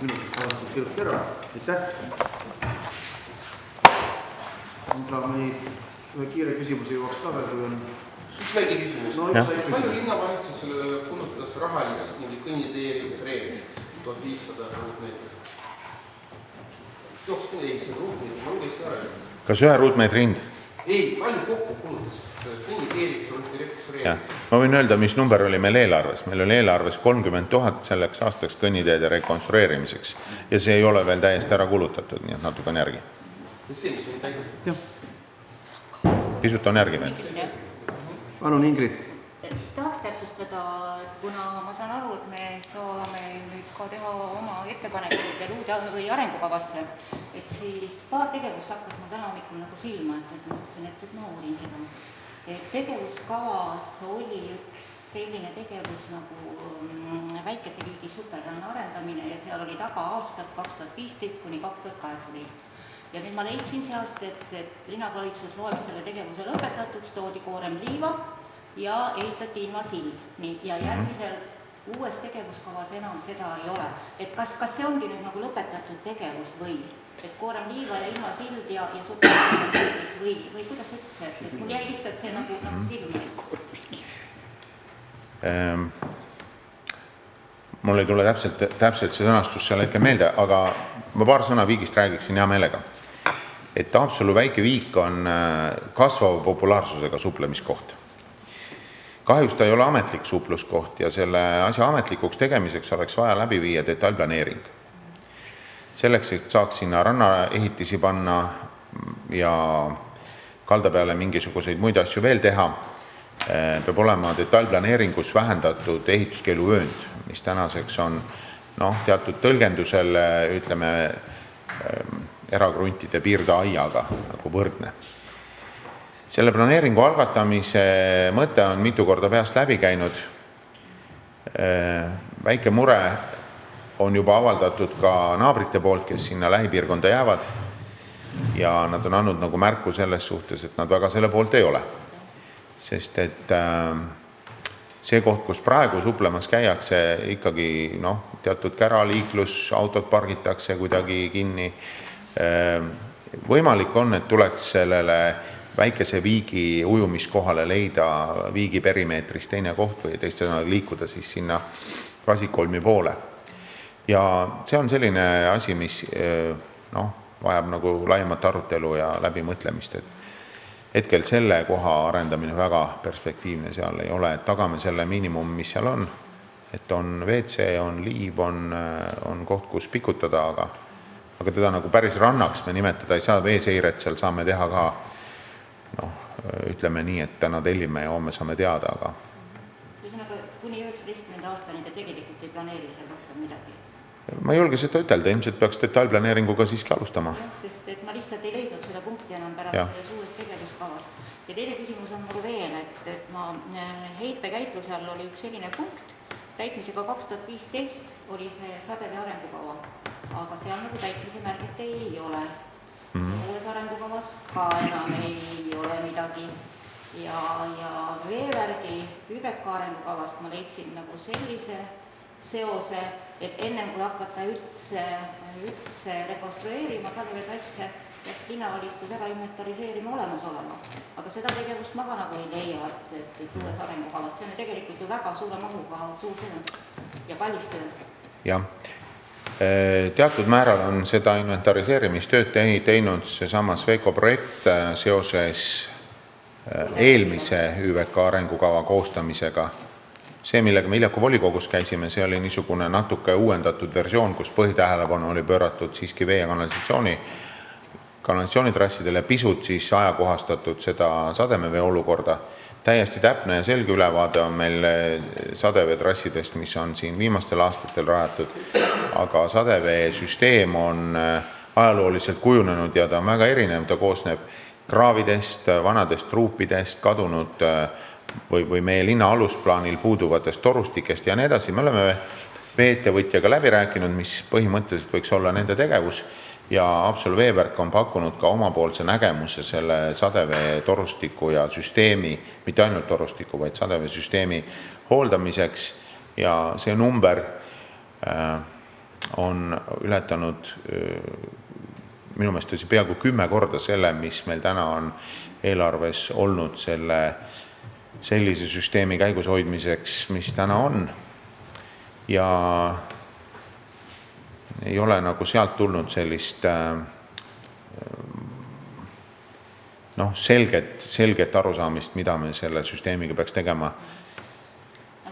minutist kirjutada ära. Aitäh. On ka mõni kiire küsimus jõuaks ka veel, kui on...
Üks väike küsimus. Palju linnavalitsus kulutas rahalist kõnnitee rekonstrueerimiseks? 1500 ruutmeetrit. Jooks mõne 100 ruutmeetrit, ma lugesin ära.
Kas 1 ruutmeetri hind?
Ei, palju kokku kulutas kõnnitee rekonstrueerimiseks?
Ma võin öelda, mis number oli meil eelarves. Meil oli eelarves 30 000 selleks aastaks kõnniteede rekonstrueerimiseks. Ja see ei ole veel täiesti ära kulutatud, nii et natuke on järgi.
See, mis on käinud?
Pisut on järgi veel.
Palun, Ingrid.
Tahaks täpsustada, kuna ma saan aru, et me saame nüüd ka teha oma ettepanekuid veel uude või arengukavasse, et siis paar tegevust hakkas mul täna hommikul nagu silma, et ma mõtlesin, et ma uurin seda.
Tegevuskavas oli üks selline tegevus nagu väikese liigi superranna arendamine ja seal oli taga aastad 2015 kuni 2018. Ja nüüd ma leidsin sealt, et linnavalitsus loeb selle tegevuse lõpetatuks, toodi koorem liiva ja ehitati ilma sild. Ja järgmisel uues tegevuskavas enam seda ei ole. Et kas see ongi nüüd nagu lõpetatud tegevus või? Et koorem liiva ja ilma sild ja superranna või kuidas üldse? Et mul jäi lihtsalt see nagu silma.
Mul ei tule täpselt see sõnastus seal hetkel meelde, aga ma paar sõna Viigist räägiksin hea meelega. Et Haapsalu väike viik on kasvava populaarsusega suplemiskoht. Kahjuks ta ei ole ametlik supluskoht ja selle asja ametlikuks tegemiseks oleks vaja läbi viia detailplaneering. Selleks, et saaks sinna rannaehitisi panna ja kalda peale mingisuguseid muid asju veel teha, peab olema detailplaneeringus vähendatud ehituskeeluvöönd, mis tänaseks on teatud tõlgendusel, ütleme, erakruntide piirdeaiaga nagu võrdne. Selle planeeringu algatamise mõte on mitu korda peast läbi käinud. Väike mure on juba avaldatud ka naabrite poolt, kes sinna lähipiirkonda jäävad ja nad on andnud nagu märku selles suhtes, et nad väga selle poolt ei ole. Sest et see koht, kus praegu suplemas käiakse, ikkagi teatud käraliiklus, autod pargitakse kuidagi kinni. Võimalik on, et tuleks sellele väikese viigi ujumiskohale leida viigi perimeetris teine koht või teiste sõnad liikuda siis sinna Kasikholmi poole. Ja see on selline asi, mis vajab nagu laiemat arutelu ja läbimõtlemist, et hetkel selle koha arendamine väga perspektiivne seal ei ole, et tagame selle miinimum, mis seal on, et on WC, on liiv, on koht, kus pikutada, aga teda nagu päris rannaks me nimetada ei saa, veeseiret seal saame teha ka, ütleme nii, et täna tellime ja homme saame teada, aga
ühesõnaga, kuni 19. aastani te tegelikult ei planeeri seal rohkem midagi?
Ma ei julge seda ütelda, ilmselt peaks detailplaneeringuga siiski alustama.
Sest et ma lihtsalt ei leidnud seda punkti enam pärast selles uues tegevuskavas. Ja teine küsimus on mul veel, et ma heitvekäitluse all oli üks selline punkt, täitmisega 2015 oli see Sadeve arengukava, aga seal nagu täitmise märgit ei ole. Uues arengukavas ka enam ei ole midagi. Ja veevärgi Lübeka arengukavast ma leidsin nagu sellise seose, et ennem kui hakata üldse rekonstrueerima Sadeve trasse, peaks linnavalitsus ära inventariseerima olemas olema. Aga seda tegevust ma ka nagu ei leia, et uues arengukavas. See on tegelikult ju väga suure mahuga suur töö ja kallis töö.
Jah. Teatud määral on seda inventariseerimistööd teinud seesama Sveiko projekt seoses eelmise ÜVK arengukava koostamisega. See, millega me hiljaku volikogus käisime, see oli niisugune natuke uuendatud versioon, kus põhitähelepanu oli pööratud siiski vee- ja kanalisatsioonitrassidele, pisut siis ajakohastatud seda Sademevee olukorda. Täiesti täpne ja selge ülevaade on meil Sadevee trassidest, mis on siin viimastel aastatel rajatud, aga Sadevee süsteem on ajalooliselt kujunenud ja ta on väga erinev, ta koosneb kraavidest, vanadest ruupidest, kadunud või meie linna alusplaanil puuduvatest torustikest ja nii edasi. Me oleme vee-ettevõtjaga läbi rääkinud, mis põhimõtteliselt võiks olla nende tegevus ja Haapsalu veevärk on pakkunud ka omapoolse nägemuse selle Sadevee torustiku ja süsteemi, mitte ainult torustiku, vaid Sadevee süsteemi hooldamiseks ja see number on ületanud minu meelest peaaegu 10 korda selle, mis meil täna on eelarves olnud sellise süsteemi käigus hoidmiseks, mis täna on. Ja ei ole nagu sealt tulnud sellist selget arusaamist, mida me selle süsteemiga peaks tegema,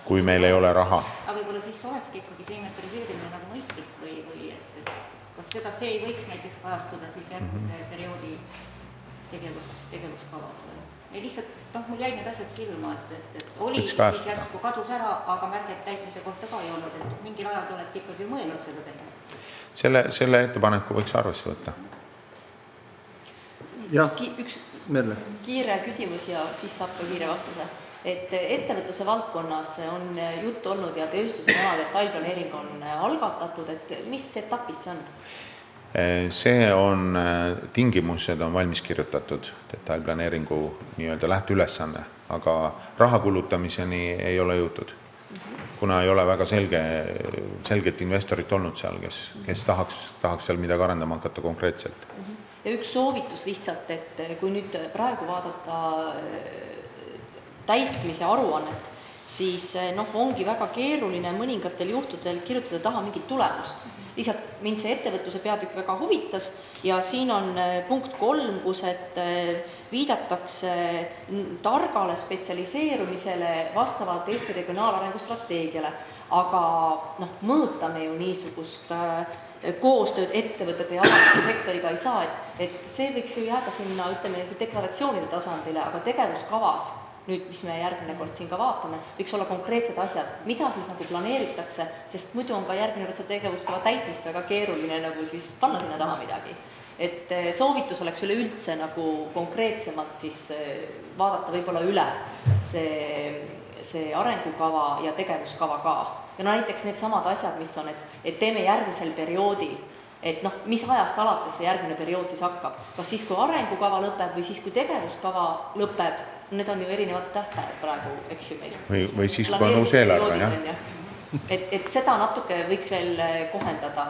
kui meil ei ole raha.
Aga võib-olla siis olekski ikkagi see inventariseerimine nagu mõistlik või et see ei võiks näiteks kajastuda siis järgmise perioodi tegevuskavas või? Ja lihtsalt, mul jäi need asjad silma, et oli siis järsku kadus ära, aga märget täitmise kohta ka ei olnud, et mingil ajal te olete ikkagi mõelnud seda tegema.
Selle ettepaneku võiks arvesse võtta.
Merle.
Kiire küsimus ja siis saab ka kiire vastuse. Et ettevõtluse valdkonnas on jutt olnud ja tööstuse näol, et detailplaneering on algatatud, et mis etapis see on?
See on, tingimused on valmis kirjutatud, detailplaneeringu nii-öelda lähteülesanne, aga raha kulutamiseni ei ole jõutud. Kuna ei ole väga selget investorit olnud seal, kes tahaks seal midagi arendama hakata konkreetselt.
Ja üks soovitus lihtsalt, et kui nüüd praegu vaadata täitmise aruannet, siis ongi väga keeruline mõningatel juhtudel kirjutada taha mingit tulemust. Lihtsalt mind see ettevõtluse peatükk väga huvitas ja siin on punkt 3, kus viidatakse targale spetsialiseerumisele vastavalt Eesti regionaalarengu strateegiale, aga mõõtame ju niisugust koostööd ettevõtete ja avaliku sektoriga ei saa, et see võiks ju jääda sinna, ütleme, deklaratsioonide tasandile, aga tegevuskavas, nüüd, mis me järgmine kord siin ka vaatame, võiks olla konkreetsed asjad, mida siis nagu planeeritakse, sest muidu on ka järgmine kord see tegevuskava täitmist väga keeruline nagu siis panna sinna taha midagi. Et soovitus oleks üleüldse nagu konkreetsemalt siis vaadata võib-olla üle see arengukava ja tegevuskava ka. Ja näiteks need samad asjad, mis on, et teeme järgmisel perioodil, et mis ajast alates see järgmine periood siis hakkab. Kas siis, kui arengukava lõpeb või siis, kui tegevuskava lõpeb, need on ju erinevad tähtajad praegu, eks ju meil.
Või siis, kui on uus eelarve, jah.
Et seda natuke võiks veel kohendada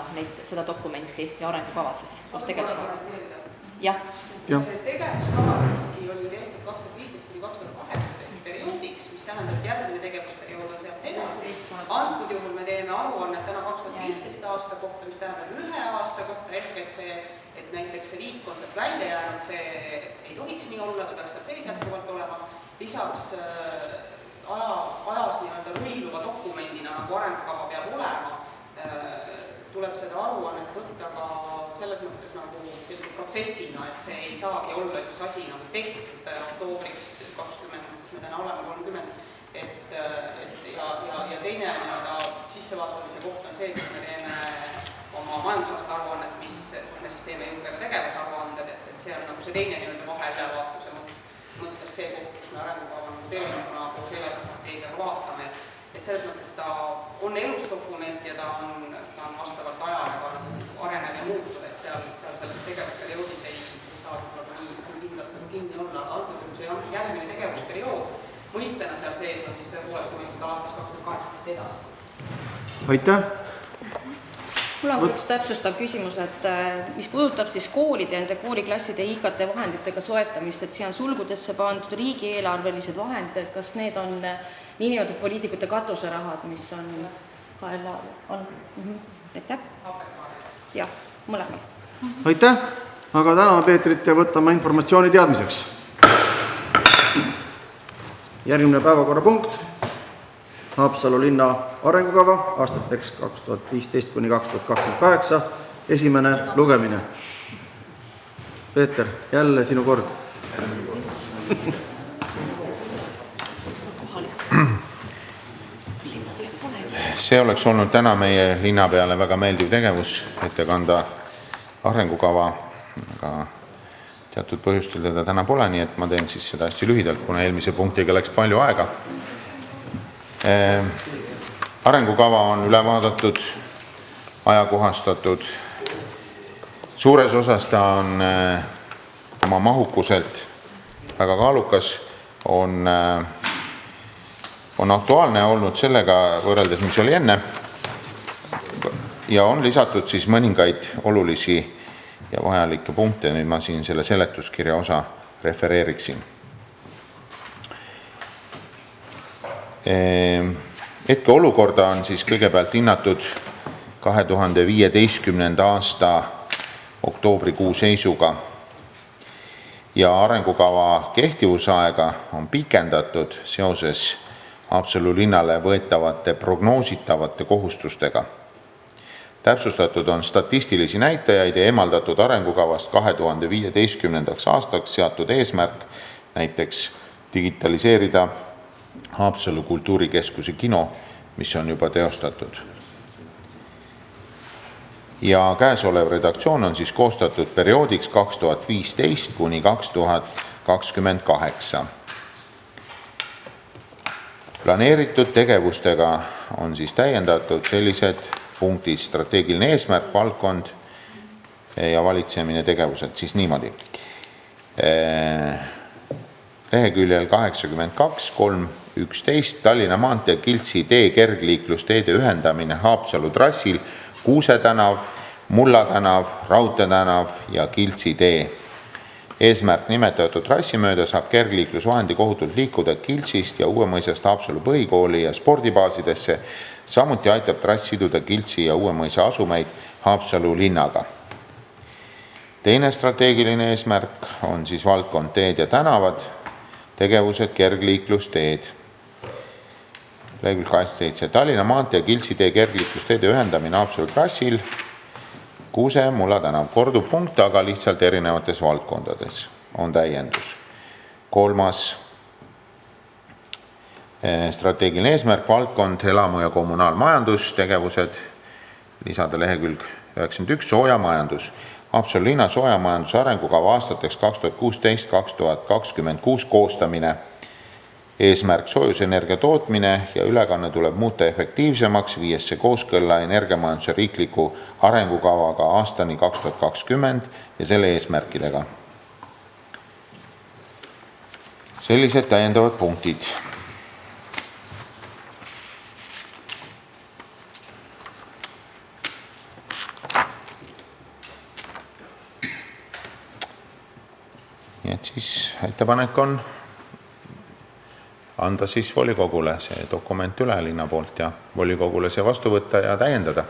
seda dokumenti ja arengukava siis koos tegevuskava. Jah.
See tegevuskava siiski oli tehtud 2015–2018 perioodiks, mis tähendab, et järgmine tegevusperiood on sealt edasi. Antud juhul me teeme aruannet täna 2015 aasta kohta, mis tähendab 1 aasta kohta, et näiteks see viik on sealt välja jäänud, see ei tohiks nii olla, ta peaks sealt sees jätkuvalt olema. Lisaks ajas nii-öelda rulluva dokumendina, nagu arengukava peab olema, tuleb seda aruannet võtta ka selles mõttes nagu sellise protsessina, et see ei saagi olla üks asi nagu tehtud oktoobriks 20, kus me täna oleme 30, ja teine sissevaatamise koht on see, kus me teeme oma majandusaasta aruannet, kus me siis teeme juurde ka tegevusaruanded, et see on nagu see teine nii-öelda vaheülevaatuse mõttes see koht, kus me arengukava tervikuna koos eelarvestrateegiaga vaatame, et selles mõttes ta on elus dokument ja ta on vastavalt ajale ka arenev ja muutused, et seal selles tegevusperioodis ei saa nii kindlalt kinni olla, aga antud see järgmine tegevusperiood mõistena seal sees on siis tõepoolest alates 2018 edasi.
Aitäh!
Mul on üks täpsustav küsimus, et mis puudutab siis koolide ja nende kooliklasside IKT vahenditega soetamist, et siia on sulgudesse pandud riigieelarvelised vahendid, et kas need on niinimetatud poliitikute katuserahad, mis on HLA-l? Aitäh? Jah, mõlemal.
Aitäh! Aga täname Peetrit ja võtame informatsiooni teadmiseks. Järgmine päevakorrapunkt. Haapsalu linna arengukava aastateks 2015–2028 esimene lugemine. Peeter, jälle sinu kord.
See oleks olnud täna meie linna peale väga meeldiv tegevus, ette kanda arengukava, aga teatud põhjustel teda täna pole, nii et ma teen siis seda hästi lühidalt, kuna eelmise punktiga läks palju aega. Arengukava on üle vaadatud, ajakohastatud. Suures osas ta on oma mahukuselt väga kaalukas, on aktuaalne olnud sellega võrreldes, mis oli enne, ja on lisatud siis mõningaid olulisi ja vajalikke punkte, nüüd ma siin selle seletuskirja osa refereeriksin. Hetke olukorda on siis kõigepealt hinnatud 2015. aasta oktoobrikuu seisuga ja arengukava kehtivusaega on pikendatud seoses Haapsalu linnale võetavate prognoositavate kohustustega. Täpsustatud on statistilisi näitajaid ja eemaldatud arengukavast 2015. aastaks seatud eesmärk, näiteks digitaliseerida Haapsalu kultuurikeskuse kino, mis on juba teostatud. Ja käesolev redaktsioon on siis koostatud perioodiks 2015 kuni 2028. Planeeritud tegevustega on siis täiendatud sellised punktid: strateegiline eesmärk, valdkond ja valitsemine tegevused siis niimoodi. Leheküljel 82, 3.11 Tallinna maantee Kiltsi tee kergliiklusteede ühendamine Haapsalu trassil Kuuse tänav, Mulla tänav, Raudtee tänav ja Kiltsi tee. Eesmärk: nimetatud trassi mööda saab kergliiklusvahendi kohutult liikuda Kiltsist ja Uuemõisast Haapsalu põhikooli ja spordibaasidesse. Samuti aitab trass siduda Kiltsi ja Uuemõisa asumeid Haapsalu linnaga. Teine strateegiline eesmärk on siis valdkond teed ja tänavad, tegevused kergliiklusteed. Lehekülg 87 Tallinna maantee Kiltsi tee kergliiklusteede ühendamine Haapsalu trassil Kuuse ja Mulla tänav. Kordub punkt, aga lihtsalt erinevates valdkondades on täiendus. Kolmas strateegiline eesmärk, valdkond elamu- ja kommunaalmajandus, tegevused, lisada lehekülg 91, soojamajandus. Haapsalu linna soojamajanduse arengukava aastateks 2016-2026 koostamine. Eesmärk: soojusenergia tootmine ja ülekanne tuleb muuta efektiivsemaks, viies see kooskõlla energiamajanduse riikliku arengukavaga aastani 2020 ja selle eesmärkidega. Sellised täiendavad punktid. Nii et siis ettepanek on anda siis volikogule see dokument üle linna poolt ja volikogule see vastu võtta ja täiendada.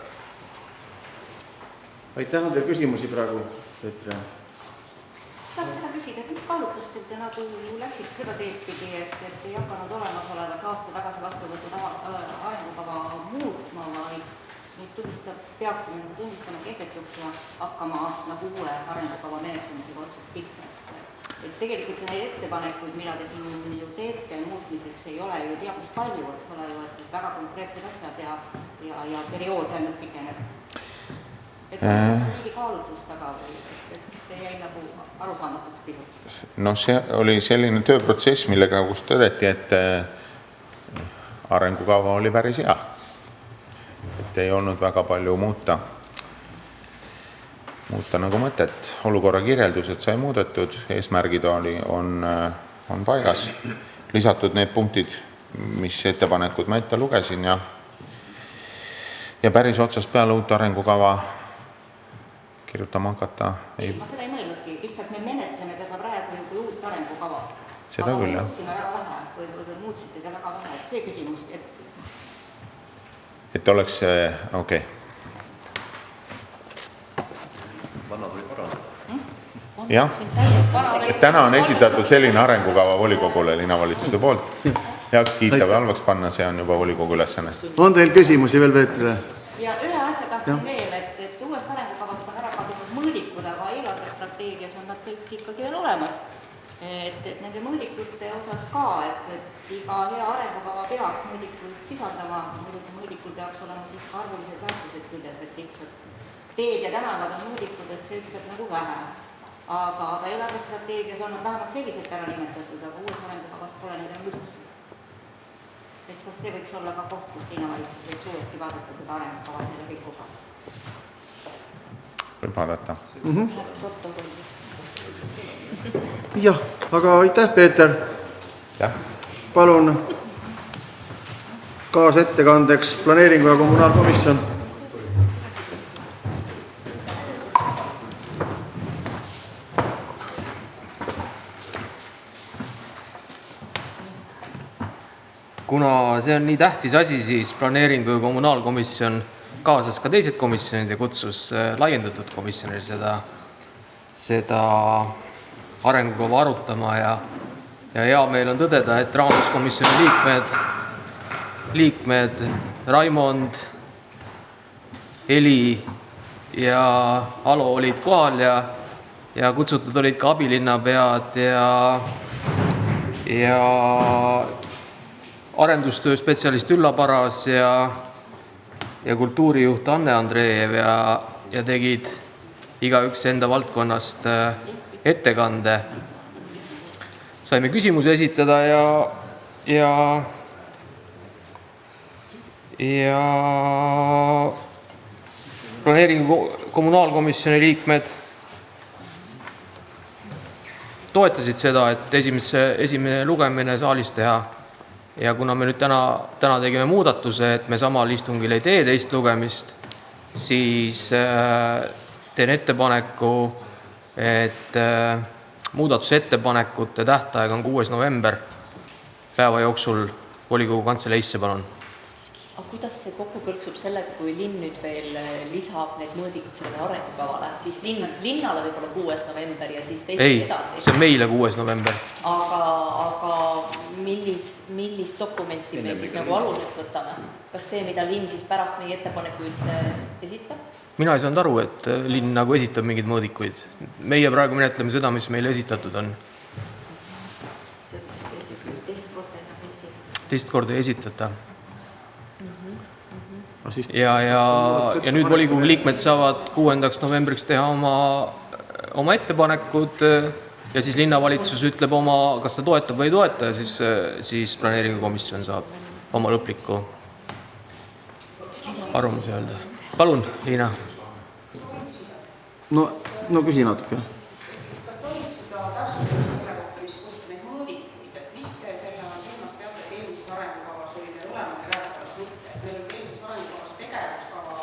Aitäh, on teil küsimusi praegu, Peetri?
Tahaks seda küsida, et mis kaalutlustel te nagu läksite seda teed pidi, et ei hakanud olemasolevat aasta tagasi vastu võtud arengukava muutma, vaid nüüd peaksime tunnistama kehtetuks ja hakkama nagu uue arengukava menetlemisega otsast pihta. Et tegelikult neid ettepanekuid, mida te siin ju teete muutmiseks, ei ole ju teab mis palju, eks ole ju, et väga konkreetsed asjad ja periood ainult pikeneb. Et mingi kaalutlus taga või see jäi nagu arusaamatuks pisut?
No see oli selline tööprotsess, millega kus tõdeti, et arengukava oli päris hea. Et ei olnud väga palju muuta nagu mõtet. Olukorra kirjeldused sai muudetud, eesmärgid on paigas. Lisatud need punktid, mis ettepanekud ma ette lugesin ja päris otsast peale uut arengukava kirjutama hakata.
Ma seda ei mõelnudki, lihtsalt me menetleme teda praegu kui uut arengukava.
Seda küll, jah.
Aga muutsime väga vähe, või muutsite te väga vähe, et see küsimus,
et oleks okei.
Vannad või parandada?
Jah, täna on esitatud selline arengukava volikogule linnavalitsuse poolt. Heaks kiita või halvaks panna, see on juba volikogu ülesanne.
On teil küsimusi veel, Peetrile?
ja ühe asja tahtsin veel, et uuest arengukavast on ära kadunud mõõdikud, aga eelarvestrateegias on nad kõik ikkagi veel olemas. Et nende mõõdikute osas ka, et iga hea arengukava peaks mõõdikuid sisaldama, muidugi mõõdikul peaks olema siis ka arvulised väärtused küljes, et lihtsalt teed ja tänavad on mõõdikud, et see ütleb nagu vähe. Aga eelarvestrateegias on nad vähemalt selliselt ära nimetatud, aga uues arengukavas pole neid enam üldse. Et kas see võiks olla ka koht, kus linnavalitsus võiks uuesti vaadata seda arengukava selle kõikuga?
Võib vaadata.
Jah, aga aitäh, Peeter. Palun kaasettekandeks planeeringu ja kommunaalkomisjon.
Kuna see on nii tähtis asi, siis planeeringu ja kommunaalkomisjon kaasas ka teised komisjonid ja kutsus laiendatud komisjonil seda arengukava arutama ja hea meil on tõdeda, et rahanduskomisjoni liikmed Raimond, Eli ja Alo olid kohal ja kutsutud olid ka abilinnapead ja arendustöö spetsialist Ülla Paras ja kultuurijuht Anne Andreev ja tegid igaüks enda valdkonnast ettekande. saime küsimusi esitada ja planeeringu kommunaalkomisjoni liikmed toetasid seda, et esimene lugemine saalis teha. Ja kuna me nüüd täna tegime muudatuse, et me samal istungil ei tee teist lugemist, siis teen ettepaneku, et muudatusettepanekute tähtaeg on 6. november päeva jooksul volikogu kantseleisse, palun.
Aga kuidas see kokku kõrksub sellega, kui linn nüüd veel lisab need mõõdikud sellele arengukavale, siis linnale võib-olla 6. november ja siis teised edasi?
See on meile 6. november.
Aga millist dokumenti me siis nagu aluseks võtame? Kas see, mida linn siis pärast meie ettepanekuid esitab?
Mina ei saanud aru, et linn nagu esitab mingeid mõõdikuid. Meie praegu menetleme seda, mis meile esitatud on. Teist korda ei esitata. Ja nüüd volikogu liikmed saavad 6. novembriks teha oma ettepanekud ja siis linnavalitsus ütleb kas ta toetab või ei toeta ja siis planeeringukomisjon saab oma lõpliku arvamuse öelda. Palun, Liina.
No küsi natuke.
Kas tohib seda täpsustust selle kohta, mis puudutab neid mõõdikuid, et mis te selle on silmas peate, et eelmises arengukavas oli meil olemas ja räägitakse mitte, et meil oli eelmises arengukavas tegevuskava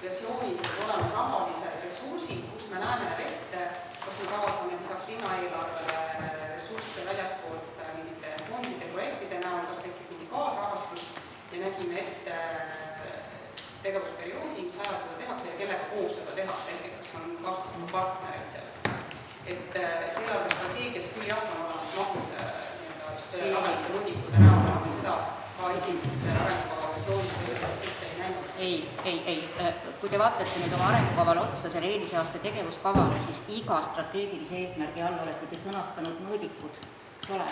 versioonis olemas rahalised ressursid, kus me näeme ette, kas me kaasame lisaks linnaeelarvele ressursse väljaspoolt mingite fondide projektide näol, kas tekib mingi kaasrahastus ja nägime ette tegevusperioodi, mis ajal seda tehakse ja kellega koos seda tehakse, kas on kasutatud partnereid sellesse. Et eelarvestrateegias küll jah on olemas mahud rahaliste mõõdikute näol, aga seda ka esimeses arengukava versioonis ei näinud.
Ei. Kui te vaatate nüüd oma arengukavale otsa selle eelmise aasta tegevuskavale, siis iga strateegilise eesmärgi all olete te sõnastanud mõõdikud, ole.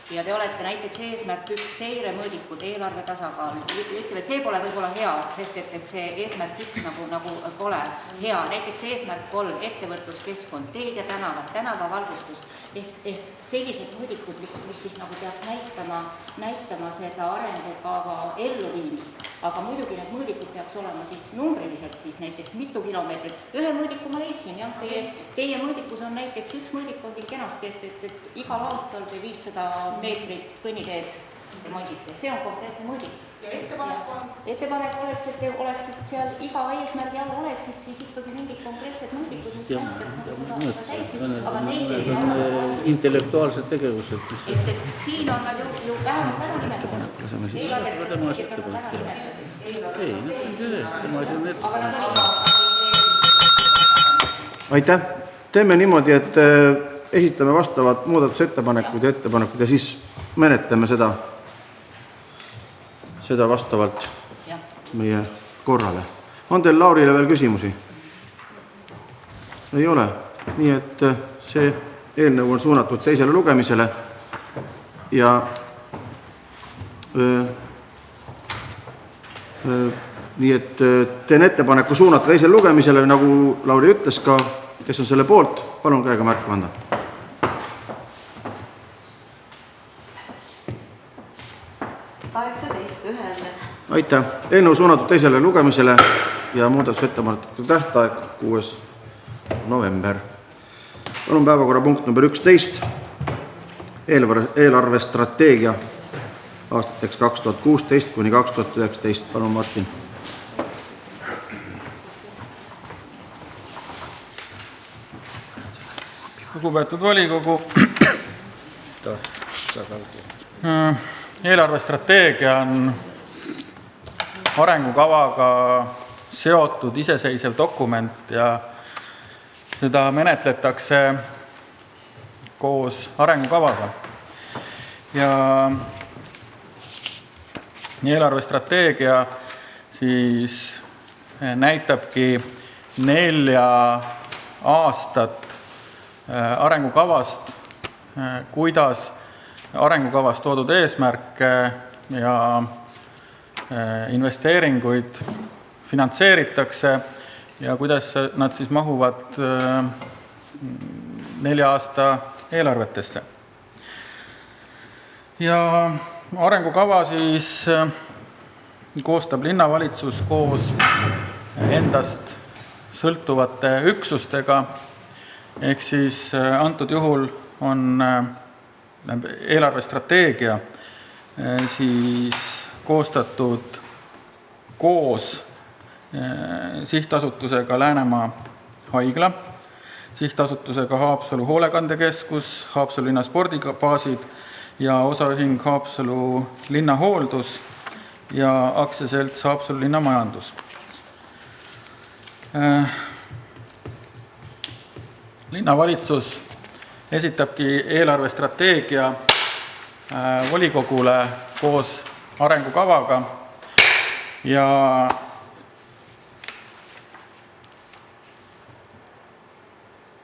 Ja te olete näiteks eesmärk 1 seiremõõdikud, eelarve tasakaal. Ütleme, see pole võib-olla hea, sest et see eesmärk 1 nagu pole hea. Näiteks eesmärk 3, ettevõtluskeskkond, teed ja tänavad, tänavavalgustus. Ehk sellised mõõdikud, mis siis nagu peaks näitama seda arengukava elluviimist. Aga muidugi need mõõdikud peaks olema siis numbriliselt siis näiteks mitu kilomeetrit. Ühe mõõdiku ma leidsin, jah, teie mõõdikus on näiteks üks mõõdik on teil kenasti, et igal aastal te 500 meetrit kõnniteed mõõdite. See on konkreetne mõõdik.
Ja ettepanek on?
Ettepanek oleks, et te oleksid seal iga eesmärgi all oleksid siis ikkagi mingid konkreetseid mõõdikud, mis näiteks täitmist, aga neid ei ole.
Intellektuaalsed tegevused.
Siin on nad ju vähemalt ära nimetatud.
Aitäh. Teeme niimoodi, et esitame vastavad muudatusettepanekud ja siis menetleme seda vastavalt meie korrale. On teil Laurile veel küsimusi? Ei ole. Nii et see eelnõu on suunatud teisele lugemisele ja nii et teen ettepaneku suunata teisele lugemisele, nagu Lauri ütles ka, kes on selle poolt, palun käega märku anda. Aitäh. Eelnõu suunatud teisele lugemisele ja muudatusettepanekute tähtaeg 6. november. Palun päevakorrapunkt number 11. Eelarvestrateegia aastateks 2016 kuni 2019. Palun, Martin.
Lugupeetud volikogu. Eelarvestrateegia on arengukavaga seotud iseseisev dokument ja seda menetletakse koos arengukavaga. Ja eelarvestrateegia siis näitabki 4 aastat arengukavast, kuidas arengukavas toodud eesmärke ja investeeringuid finantseeritakse ja kuidas nad siis mahuvad 4 aasta eelarvetesse. Ja arengukava siis koostab linnavalitsus koos endast sõltuvate üksustega, ehk siis antud juhul on eelarvestrateegia siis koostatud koos sihtasutusega Läänemaa haigla, sihtasutusega Haapsalu hoolekandekeskus, Haapsalu linna spordibaasid ja osaühing Haapsalu linnahooldus ja aktsiaselts Haapsalu linna majandus. Linnavalitsus esitabki eelarvestrateegia volikogule koos arengukavaga ja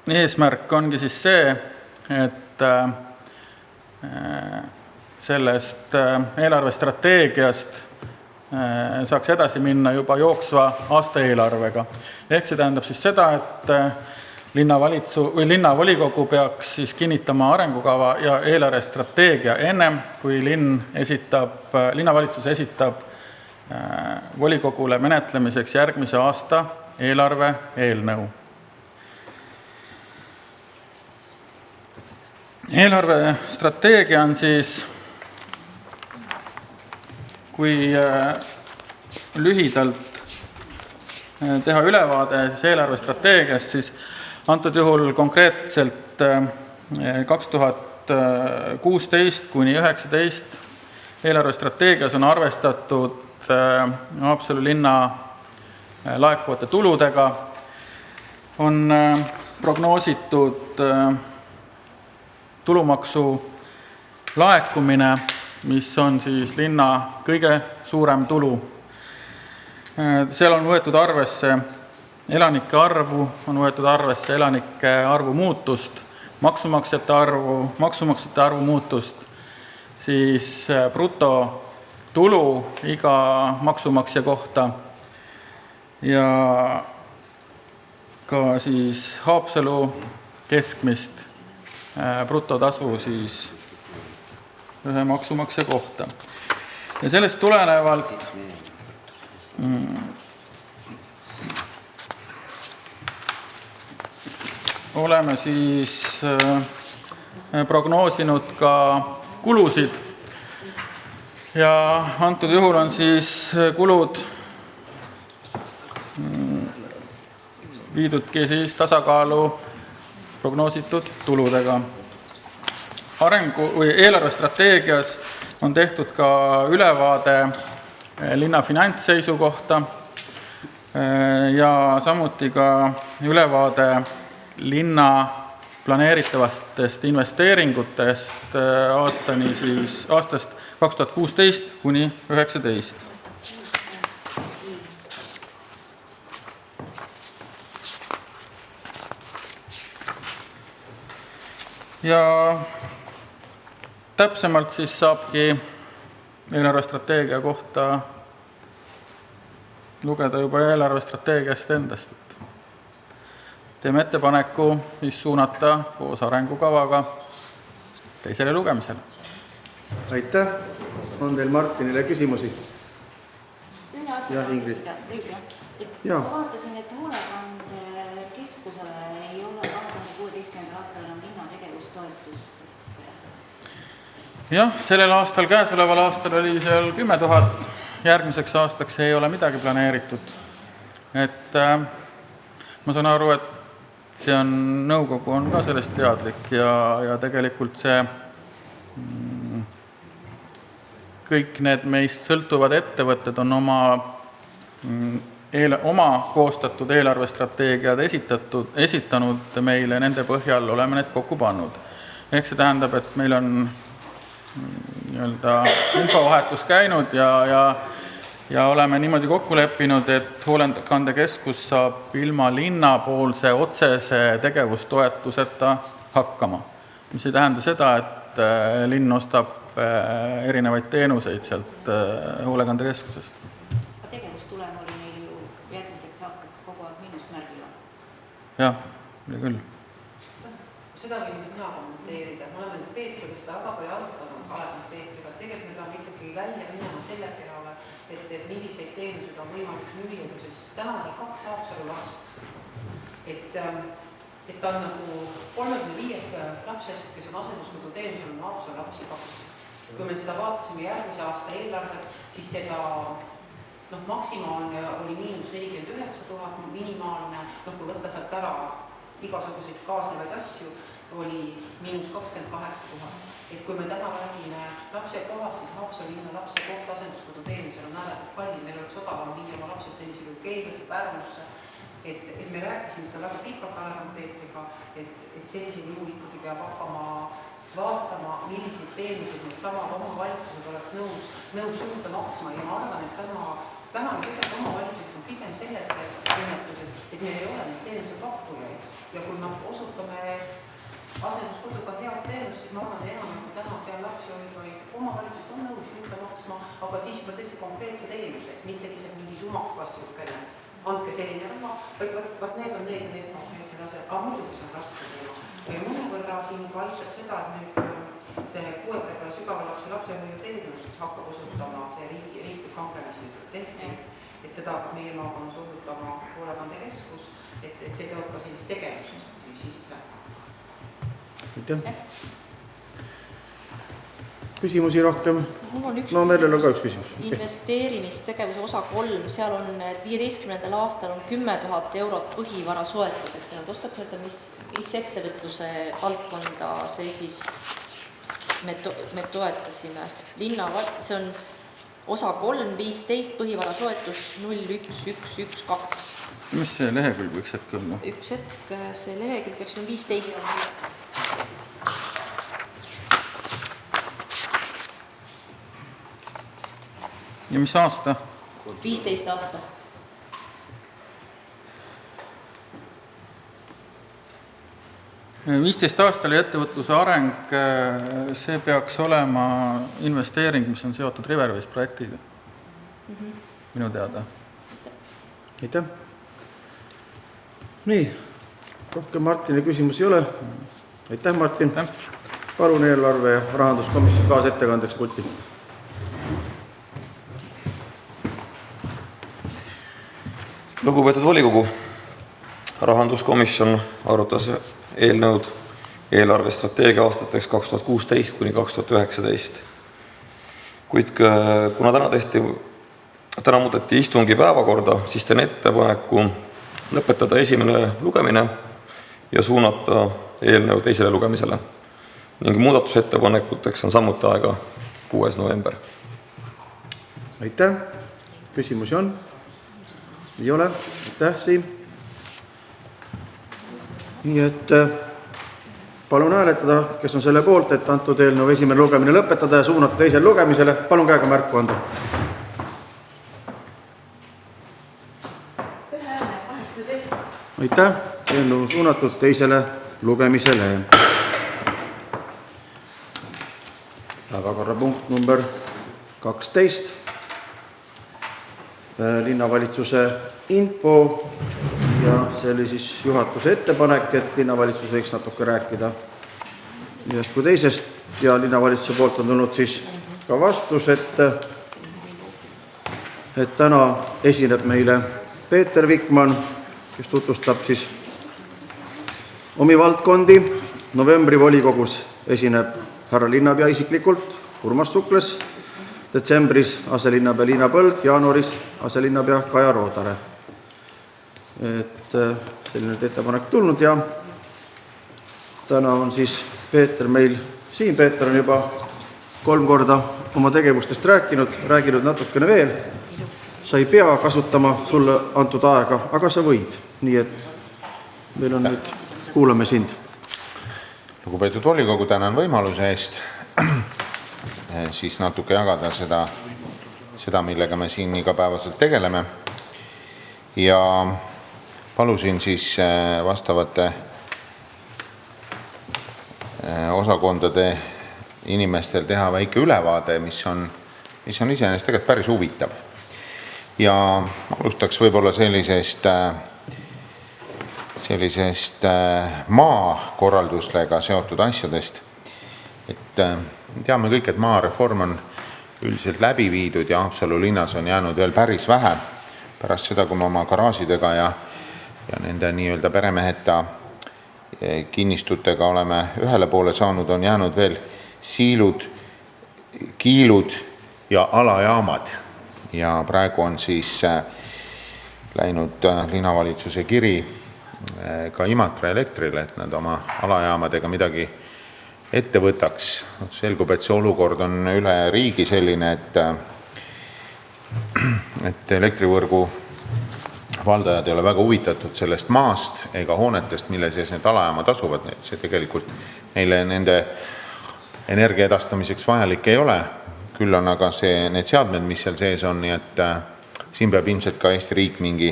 eesmärk ongi siis see, et sellest eelarvestrateegiast saaks edasi minna juba jooksva aasta eelarvega. Ehk see tähendab siis seda, et linnavolikogu peaks siis kinnitama arengukava ja eelarvestrateegia ennem, kui linnavalitsus esitab volikogule menetlemiseks järgmise aasta eelarve eelnõu. Eelarvestrateegia on siis, kui lühidalt teha ülevaade eelarvestrateegiast, siis antud juhul konkreetselt 2016 kuni 2019 eelarvestrateegias on arvestatud Haapsalu linna laekuvate tuludega, on prognoositud tulumaksu laekumine, mis on siis linna kõige suurem tulu. Seal on võetud arvesse elanike arvu, on võetud arvesse elanike arvu muutust, maksumaksjate arvu muutust, siis brutotulu iga maksumaksja kohta ja ka siis Haapsalu keskmist brutotasu siis ühe maksumaksja kohta. Ja sellest tulenevalt oleme siis prognoosinud ka kulusid ja antud juhul on siis kulud viidudki siis tasakaalu prognoositud tuludega. Eelarvestrateegias on tehtud ka ülevaade linna finantsseisu kohta ja samuti ka ülevaade linna planeeritavastest investeeringutest aastast 2016 kuni 2019. Ja täpsemalt siis saabki eelarvestrateegia kohta lugeda juba eelarvestrateegiast endast. Teeme ettepaneku siis suunata koos arengukavaga teisele lugemisele.
Aitäh! On teil Martinile küsimusi? Ja Ingrid.
Ma vaatasin, et hoolekandekeskusele ei ole 2016. aastal enam linna tegevustoetust.
Jah, sellel aastal, käesoleval aastal oli seal 10 000, järgmiseks aastaks ei ole midagi planeeritud. Et ma saan aru, et nõukogu on ka sellest teadlik ja tegelikult see kõik need meist sõltuvad ettevõtted on oma koostatud eelarvestrateegiad esitanud meile, nende põhjal oleme need kokku pannud. Ehk see tähendab, et meil on infovahetus käinud ja oleme niimoodi kokku leppinud, et hoolekandekeskus saab ilma linnapoolse otsese tegevustoetuseta hakkama. Mis ei tähenda seda, et linn ostab erinevaid teenuseid sealt hoolekandekeskusest.
Tegevustulem oli neil ju järgmiseks aastaks kogu aeg miinusmärgila.
Jah, oli küll.
Seda võin mina kommenteerida. Ma olen Peetriga seda väga palju arutanud, Kalev Peetriga. ikkagi välja minema selle peale, et milliseid teenuseid on võimalik müüa, sest täna on 2 Haapsalu last. Et ta on nagu 35 lapsest, kes on asenduskodu teenusel, on Haapsalu lapsi 2. Kui me seda vaatasime järgmise aasta eelarvet, siis seda maksimaalne oli -49 000, minimaalne, kui võtta sealt ära igasuguseid kaasnevaid asju, oli -28 000. Et kui me täna räägime lapsekohast, siis Haapsalu linna lapsekoht asenduskodu teenusel on ääretult kallis, meil oleks odavam viia oma lapsed sellisel juhul Keilesse, Pärnusse. Et me rääkisime seda väga pikalt Kalev Peetriga, et sellisel juhul ikkagi peab hakkama vaatama, milliseid teenuseid need samad omavalitsused oleks nõus juurde maksma ja ma arvan, et täna tegelikult omavalitsused on pigem selles tunnetuses, et meil ei ole neid teenuse pakkujaid ja kui me osutame asenduskoduga head teenust, siis ma arvan, et enam kui täna seal lapsi hoidvaid omavalitsused on nõus juurde maksma, aga siis juba tõesti konkreetse teenuse eest, mitte lihtsalt mingi sumakas niisugune, andke selline raha, vaid need on need konkreetsed asjad, aga muidugi see on raske teema. Ja mõnevõrra siin ka aitab seda, et nüüd see puuetega sügava lapsehoiu teenust hakkab osutama see riiklik hange, mis nüüd tehti, et seda meie maakonnas osutama hoolekandekeskus, et see toob ka sellist tegevust sisse.
Aitäh. Küsimusi rohkem?
Mul on üks
Merlel on ka üks küsimus.
Investeerimistegevuse osa 3, seal on 15. aastal on 10 000 eurot põhivara soetuseks. Oskad sa öelda, mis ettevõtluse valdkonda see siis me toetasime? See on osa 3, 15, põhivara soetus 01112.
Mis see lehekülg võiks hetk olla?
Üks hetk, see lehekülg peaks on 15.
Ja mis aasta?
15 aasta.
– 15 aastal ja ettevõtluse areng, see peaks olema investeering, mis on seotud Riverways projektiga. Minu teada.
Aitäh. Nii, rohkem Martini küsimusi ei ole. Aitäh, Martin. Palun eelarve ja rahanduskomisjoni kaasettekandeks pulti.
Lugupeetud volikogu, rahanduskomisjon arutas eelnõud eelarvestrateegia aastateks 2016 kuni 2019. Kuid kuna täna muudeti istungi päevakorda, siis teen ettepaneku lõpetada esimene lugemine ja suunata eelnõu teisele lugemisele. Ning muudatusettepanekuteks on samuti aega 6. november.
Aitäh. Küsimusi on? Ei ole. Aitäh, Siim. Nii et palun hääletada, kes on selle poolt, et antud eelnõu esimene lugemine lõpetada ja suunata teisele lugemisele. Palun käega märku anda. Aitäh. Eelnõu suunatud teisele lugemisele. Päevakorrapunkt number 12. Linnavalitsuse info ja see oli siis juhatuse ettepanek, et linnavalitsus võiks natuke rääkida ühest kui teisest ja linnavalitsuse poolt on tulnud siis ka vastus, et täna esineb meile Peeter Vikman, kes tutvustab siis omi valdkondi. Novembri volikogus esineb härra linnapea isiklikult Urmas Sukles, detsembris aselinnapea Liina Põld, jaanuaris aselinnapea Kaja Roodare. Et selline ettepanek tulnud ja täna on siis Peeter meil siin. Peeter on juba 3 korda oma tegevustest rääkinud natukene veel. Sa ei pea kasutama sulle antud aega, aga sa võid. Nii et meil on nüüd, kuulame sind.
Lugupeetud volikogu, tänan võimaluse eest siis natuke jagada seda, millega me siin igapäevaselt tegeleme. Ja palusin siis vastavate osakondade inimestel teha väike ülevaade, mis on iseenesest tegelikult päris huvitav. Ja alustaks võib-olla sellisest maakorralduslega seotud asjadest. Et teame kõik, et maareform on üldiselt läbi viidud ja Haapsalu linnas on jäänud veel päris vähe. Pärast seda, kui me oma garaažidega ja nende nii-öelda peremeheta kinnistutega oleme ühele poole saanud, on jäänud veel siilud, kiilud ja alajaamad. Ja praegu on siis läinud linnavalitsuse kiri ka Imatra Elektrile, et nad oma alajaamadega midagi ette võtaks. Selgub, et see olukord on üle riigi selline, et elektrivõrgu valdajad ei ole väga huvitatud sellest maast ega hoonetest, mille sees need alajaamad asuvad. See tegelikult neile nende energia edastamiseks vajalik ei ole. Küll on aga need seadmed, mis seal sees on, nii et siin peab ilmselt ka Eesti riik mingi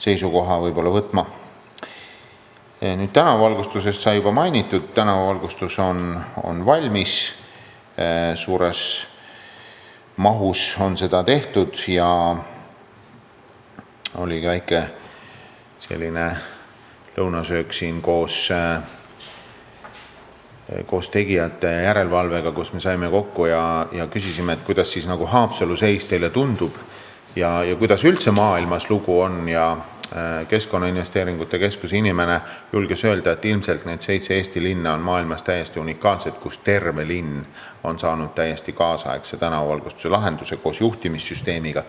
seisukoha võib-olla võtma. Nüüd tänavavalgustusest sai juba mainitud, tänavavalgustus on valmis, suures mahus on seda tehtud ja oligi väike selline lõunasöök siin koos tegijate järelevalvega, kus me saime kokku ja küsisime, et kuidas siis nagu Haapsalu seis teile tundub ja kuidas üldse maailmas lugu on ja Keskkonnainvesteeringute Keskuse inimene julges öelda, et ilmselt need 7 Eesti linna on maailmas täiesti unikaalsed, kus terve linn on saanud täiesti kaasaegse tänavavalgustuse lahenduse koos juhtimissüsteemiga.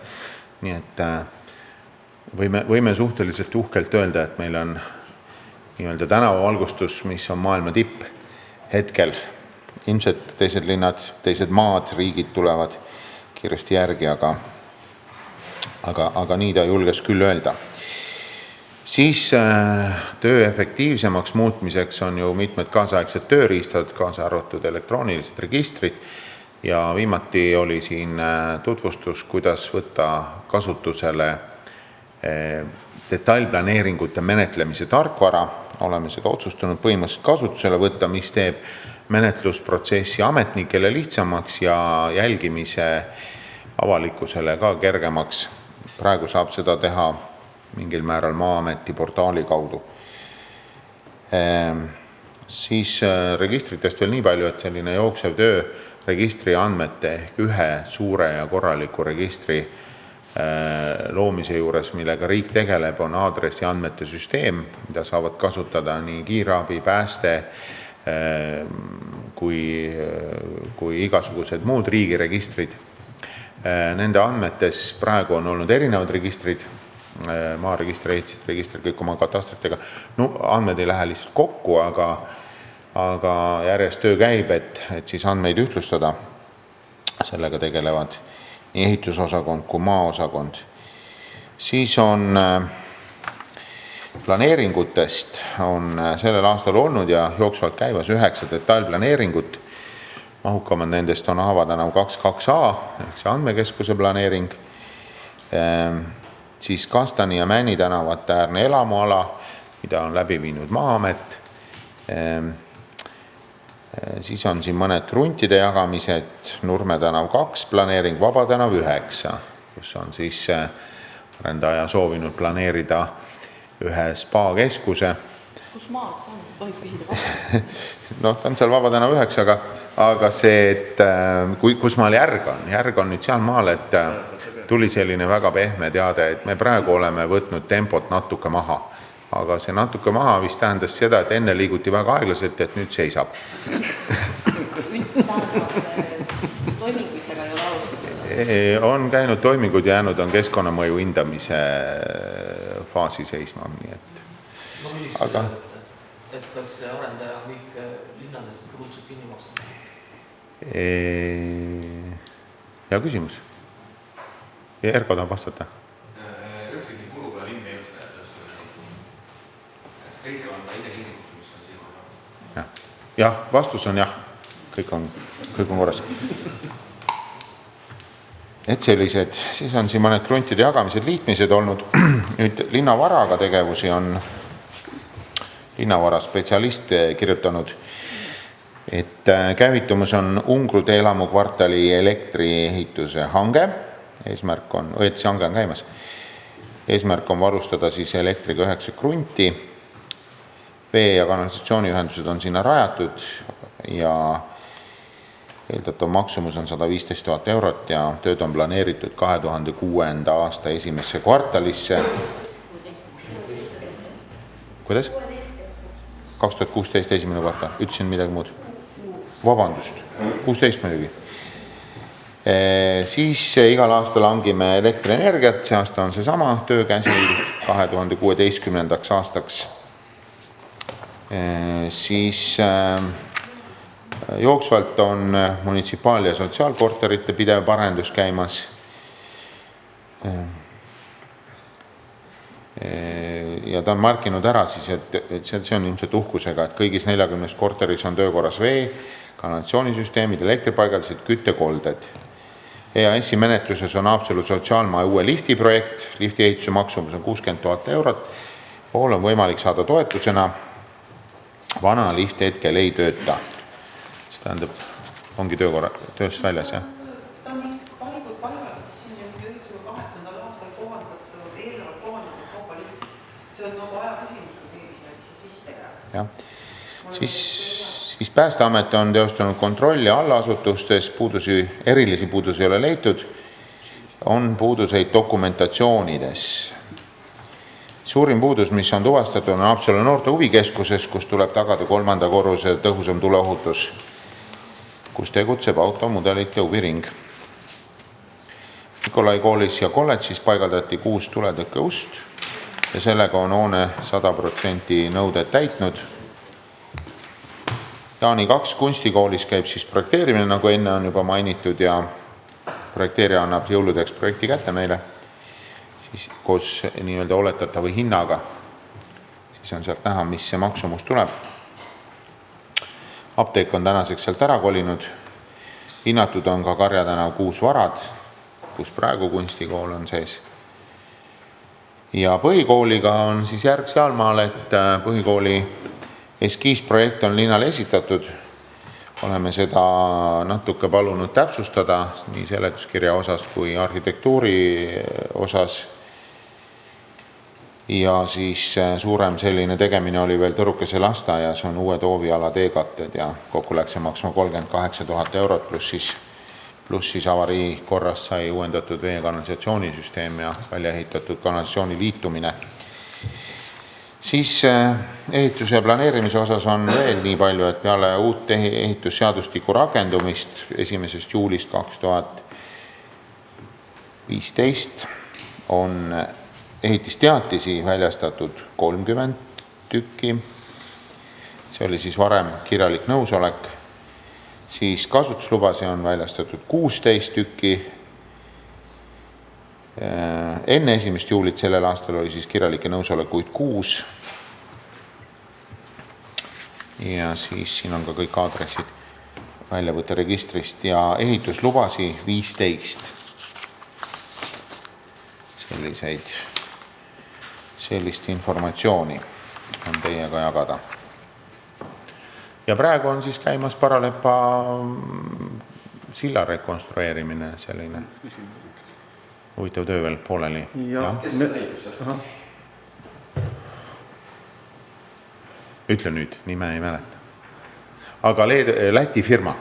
Nii et võime suhteliselt uhkelt öelda, et meil on nii-öelda tänavavalgustus, mis on maailma tipp hetkel. Ilmselt teised linnad, teised maad, riigid tulevad kiiresti järgi, aga nii ta julges küll öelda. Siis töö efektiivsemaks muutmiseks on ju mitmed kaasaegsed tööriistad, kaasa arvatud elektroonilised registrid ja viimati oli siin tutvustus, kuidas võtta kasutusele detailplaneeringute menetlemise tarkvara. Oleme seda otsustanud põhimõtteliselt kasutusele võtta, mis teeb menetlusprotsessi ametnikele lihtsamaks ja jälgimise avalikkusele ka kergemaks. Praegu saab seda teha mingil määral Maa-ameti portaali kaudu. Siis registritest veel nii palju, et selline jooksev töö registri andmete ehk ühe suure ja korraliku registri loomise juures, millega riik tegeleb, on aadressi andmete süsteem, mida saavad kasutada nii kiirabi, pääste kui igasugused muud riigiregistrid. Nende andmetes praegu on olnud erinevad registrid, maaregistri, ehitised, registrid, kõik oma katastritega. Andmed ei lähe lihtsalt kokku, aga järjest töö käib, et siis andmeid ühtlustada. Sellega tegelevad nii ehitusosakond kui maaosakond. Siis on planeeringutest on sellel aastal olnud ja jooksvalt käivas 9 detailplaneeringut. Mahukamad nendest on Aava tänav 22A ehk see andmekeskuse planeering. Siis Kastani ja Männi tänavate äärne elamuala, mida on läbi viinud Maa-amet. Siis on siin mõned kruntide jagamised, Nurme tänav 2 planeering, Vaba tänav 9, kus on siis arendaja soovinud planeerida ühe spa-keskuse.
Kus maad see on? Tohib küsida vahel?
Ta on seal Vaba tänav 9, aga see, et kus maal järg on nüüd seal maal, et tuli selline väga pehme teade, et me praegu oleme võtnud tempot natuke maha. Aga see natuke maha vist tähendas seda, et enne liiguti väga aeglaselt, et nüüd seisab.
Toimingutega ei ole alustatud?
On käinud toimingud jäänud, on keskkonnamõju hindamise faasi seisma.
Ma küsiks, et kas see arendaja kõik linnadest kulutused kinni maksab?
Hea küsimus. Ja Erko tahab vastata.
Ühtegi kulu peale linn ei kõik on ise hinnikus, mis on silma.
Jah, vastus on jah. Kõik on korras. Et sellised, siis on siin mõned kruntide jagamised, liitmised olnud. Nüüd linnavaraga tegevusi on linnavara spetsialist kirjutanud, et käivitumus on Ungrude elamukvartali elektriehituse hange. Eesmärk on, see hange on käimas. Eesmärk on varustada siis elektriga 9 krunti. Vee- ja kanalisatsiooniühendused on sinna rajatud ja Eeldatav maksumus on 115 000 eurot ja tööd on planeeritud 2006. aasta esimesse kvartalisse. Kuidas? 2016 esimene kvartal. Ütlesin midagi muud. Vabandust. 16 muidugi. Siis igal aastal hangime elektrienergiat. See aasta on seesama töökäsil 2016. aastaks. Siis jooksvalt on munitsipaal- ja sotsiaalkorterite pidev parendus käimas. Ja ta on markinud ära siis, et see on ilmselt uhkusega, et kõigis 40 korteris on töökorras vee, kanalisatsioonisüsteemid, elektripaigaldused, küttekolded. EAS-i menetluses on Haapsalu sotsiaalmaa uue lifti projekt. Lifti ehituse maksumus on 60 000 eurot. Pool on võimalik saada toetusena. Vana lift hetkel ei tööta. See tähendab, ongi tööst väljas, jah?
Ta on paigud paigaldatud, siin on 98. aastal kohandatud, eelnevalt kohandatud Kaupa lift. See on nagu aja küsimus, kui keegi siia sisse jääb.
Jah. Siis Päästeamet on teostanud kontrolli allasutustes, erilisi puudusi ei ole leitud, on puuduseid dokumentatsioonides. Suurim puudus, mis on tuvastatud, on Haapsalu noorte huvikeskuses, kus tuleb tagada 3. korruse tõhusam tuleohutus, kus tegutseb automudelite huviring. Nikolai koolis ja kolledžis paigaldati 6 tuletõkkeust ja sellega on hoone 100% nõuded täitnud. Jaani 2 kunstikoolis käib siis projekteerimine, nagu enne on juba mainitud, ja projekteerija annab jõuludeks projekti kätte meile siis koos nii-öelda oletatava hinnaga. Siis on sealt näha, mis see maksumus tuleb. Apteek on tänaseks sealt ära kolinud. Hinnatud on ka Karja tänav 6 varad, kus praegu kunstikool on sees. Ja põhikooliga on siis järg sealmaal, et põhikooli eskiisprojekt on linnale esitatud. Oleme seda natuke palunud täpsustada nii seletuskirja osas kui arhitektuuri osas. Ja siis suurem selline tegemine oli veel Tõrukese lasteaias, on uued hooviala teekatted ja kokku läks see maksma 38 000 eurot, pluss siis avarii korras sai uuendatud vee- ja kanalisatsioonisüsteem ja välja ehitatud kanalisatsiooni liitumine. Siis ehitus- ja planeerimise osas on veel nii palju, et peale uut ehitusseadustiku rakendumist 1. juulist 2015 on ehitisteatisi väljastatud 30 tükki. See oli siis varem kirjalik nõusolek. Siis kasutuslubasi on väljastatud 16 tükki. Enne 1. juulit sellel aastal oli siis kirjalikke nõusolekuid 6. Ja siis siin on ka kõik aadressid väljavõtte registrist ja ehituslubasi 15. Sellist informatsiooni on teiega jagada. Ja praegu on siis käimas Paralepa silla rekonstrueerimine, selline huvitav töö veel pooleli.
Kes seda ehitab seal?
Ütle nüüd, nime ei mäleta. Aga Läti firma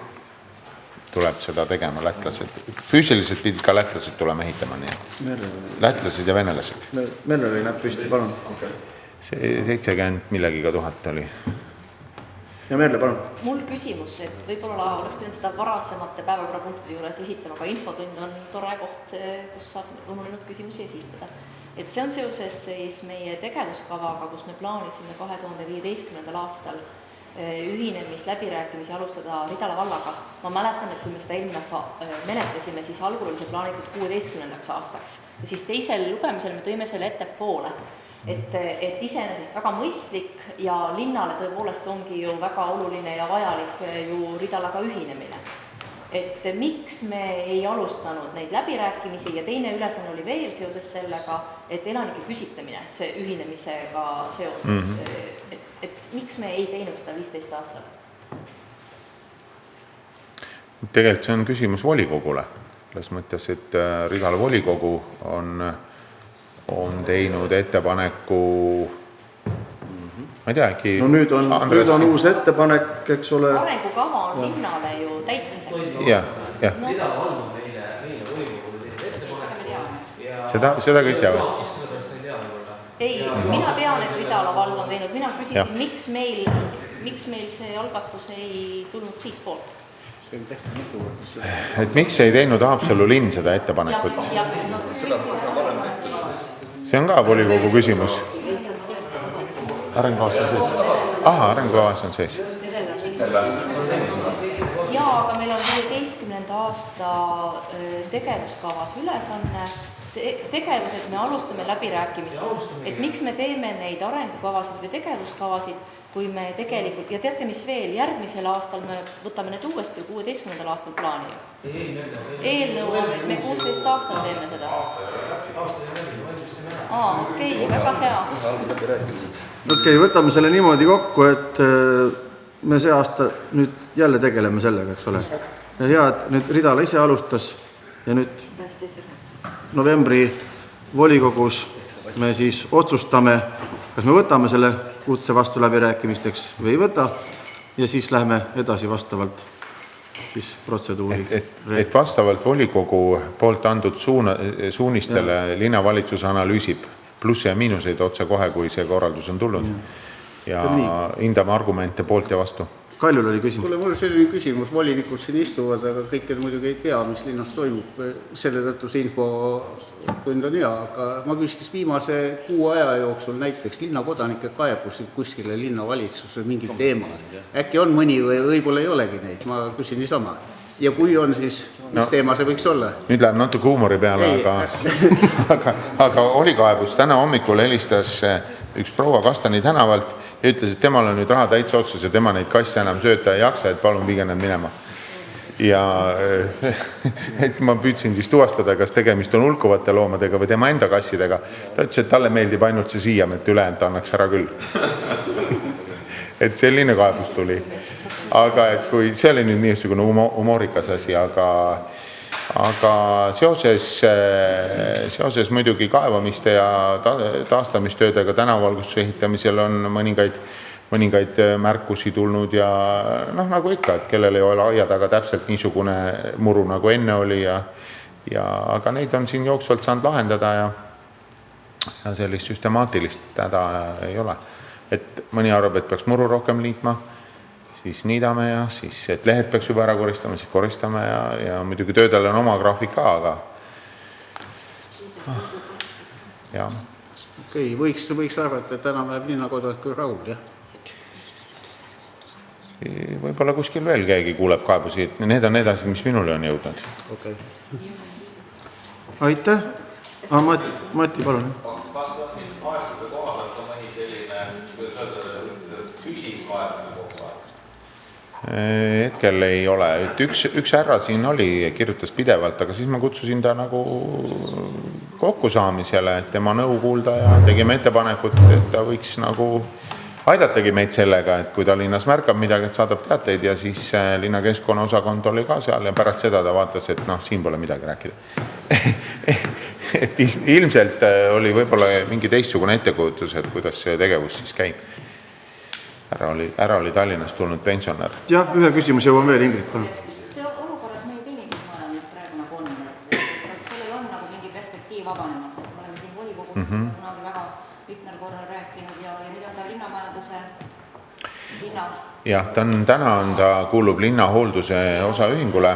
tuleb seda tegema, lätlased. Füüsiliselt pidid ka lätlased tulema ehitama, nii. Lätlased ja venelased.
Merleri näpp püsti, palun.
See 70 milligiga 1000 oli.
Ja Merle, palun.
Mul küsimus, et võib-olla oleks pidanud seda varasemate päevakorrapunktide juures esitama, aga infotund on tore koht, kus saab ununenud küsimusi esitada. Et see on seoses siis meie tegevuskavaga, kus me plaanisime 2015. aastal ühinemisläbirääkimisi alustada Ridala vallaga. Ma mäletan, et kui me seda eelmine aasta menetlesime, siis algul oli see plaanitud 16. aastaks. Ja siis teisel lugemisel me tõime selle ettepoole. Et iseenesest väga mõistlik ja linnale tõepoolest ongi ju väga oluline ja vajalik ju Ridalaga ühinemine. Et miks me ei alustanud neid läbirääkimisi ja teine ülesanne oli veel seoses sellega, et elanike küsitlemine, see ühinemisega seoses, et miks me ei teinud seda 15 aastal?
Tegelikult see on küsimus volikogule. Selles mõttes, et Ridala volikogu on teinud ettepaneku ma ei tea, äkki
no nüüd on uus ettepanek, eks ole.
Arengukava on linnale ju täitmiseks.
Jah.
Ridala vald on meile volikogule teinud ettepanek.
Seda kõik teavad.
Ei, mina tean, et Ridala vald on teinud. Mina küsisin, miks meil see algatus ei tulnud siit poolt.
Et miks ei teinud Haapsalu linn seda ettepanekut? See on ka volikogu küsimus. Arengukavas on sees. Arengukavas on sees.
Jaa, aga meil on 15. aasta tegevuskavas ülesanne. Tegevused me alustame läbirääkimisi. Et miks me teeme neid arengukavasid või tegevuskavasid, kui me tegelikult, ja teate mis veel, järgmisel aastal me võtame need uuesti 16. aastal plaani. Eelnõu on, et me 16 aastal teeme seda. Okei, väga hea.
Okei, võtame selle niimoodi kokku, et me see aasta nüüd jälle tegeleme sellega, eks ole. Ja hea, et nüüd Ridala ise alustas ja nüüd novembri volikogus me siis otsustame, kas me võtame selle kutse vastu läbirääkimisteks või ei võta ja siis lähme edasi vastavalt siis protseduuri.
Et vastavalt volikogu poolt antud suunistele linnavalitsus analüüsib plussi ja miinuseid otse kohe, kui see korraldus on tulnud ja hindame argumente poolt ja vastu.
Kaljul oli küsimus.
Mul on selline küsimus, volinikud siin istuvad, aga kõike muidugi ei tea, mis linnas toimub. Selle tõttu see infotund on hea, aga ma küsiks viimase 6 aja jooksul näiteks linnakodanike kaebusid kuskile linnavalitsusele mingil teemal. Äkki on mõni või võib-olla ei olegi neid, ma küsin niisama. Ja kui on, siis mis teema see võiks olla?
Nüüd läheb natuke huumori peale, aga oli kaebus. Täna hommikul helistas üks proua Kastani tänavalt ja ütles, et temal on nüüd raha täitsa otsus ja tema neid kasse enam sööta ei jaksa, et palun viige need minema. Ja et ma püüdsin siis tuvastada, kas tegemist on hulkuvate loomadega või tema enda kassidega. Ta ütles, et talle meeldib ainult see siia, et ülejäänud annaks ära küll. Et selline kaebus tuli. Aga et kui see oli nüüd niisugune humoorikas asi, aga seoses muidugi kaevamiste ja taastamistöödega tänavalgustuse ehitamisel on mõningaid märkusi tulnud ja nagu ikka, et kellel ei ole aia taga täpselt niisugune muru nagu enne oli aga neid on siin jooksvalt saanud lahendada ja sellist süstemaatilist häda ei ole. Et mõni arvab, et peaks muru rohkem liitma, siis niidame ja siis, et lehed peaks juba ära koristama, siis koristame ja muidugi töödel on oma graafik ka, aga jah.
Okei, võiks arvata, et täna läheb linnakodanik rahul, jah?
Võib-olla kuskil veel keegi kuuleb kaebusi, et need on need asjad, mis minule on jõudnud.
Okei.
Aitäh. Mati, palun.
Kas on siin aegsete kohalt on mõni selline küsimus kaebuse kohta?
Hetkel ei ole. Üks härra siin oli, kirjutas pidevalt, aga siis ma kutsusin ta nagu kokkusaamisele, et tema nõu kuulda ja tegime ettepanekut, et ta võiks nagu aidatagi meid sellega, et kui ta linnas märkab midagi, et saadab teateid ja siis linnakeskkonna osakond oli ka seal ja pärast seda ta vaatas, et siin pole midagi rääkida. Et ilmselt oli võib-olla mingi teistsugune ettekujutus, et kuidas see tegevus siis käib. Ära oli Tallinnast tulnud pensionär.
Jah, ühe küsimus jõuan veel, Ingrid.
See olukorras meie teenindusmaja nüüd praegu nagu on, et sellel on nagu mingi perspektiiv vabanemas, et me oleme siin volikogus kunagi väga mitmel korral rääkinud ja nüüd on ta linnamajanduse linnas.
Jah, täna ta kuulub linnahoolduse osaühingule.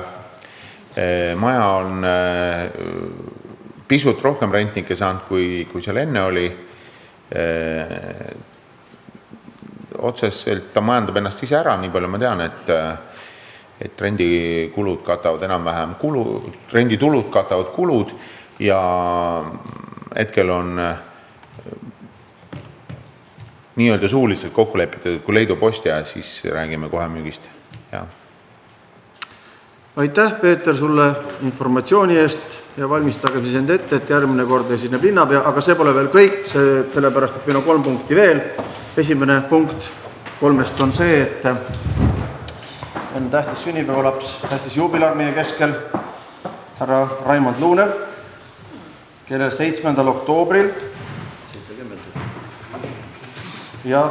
Maja on pisut rohkem rentnikke saanud, kui seal enne oli. Otseselt ta majandab ennast ise ära, nii palju ma tean, et rendikulud katavad enam-vähem renditulud katavad kulud ja hetkel on nii-öelda suuliselt kokku lepitud, et kui leidub ostja, siis räägime kohe müügist. Ja.
Aitäh, Peeter, sulle informatsiooni eest ja valmistage siis end ette, et järgmine kord esineb linnapea, aga see pole veel kõik, sellepärast, et meil on 3 punkti veel. Esimene punkt 3 on see, et on tähtis sünnipäevalaps, tähtis juubilar meie keskel, härra Raimond Luune, kellel 7. oktoobril ja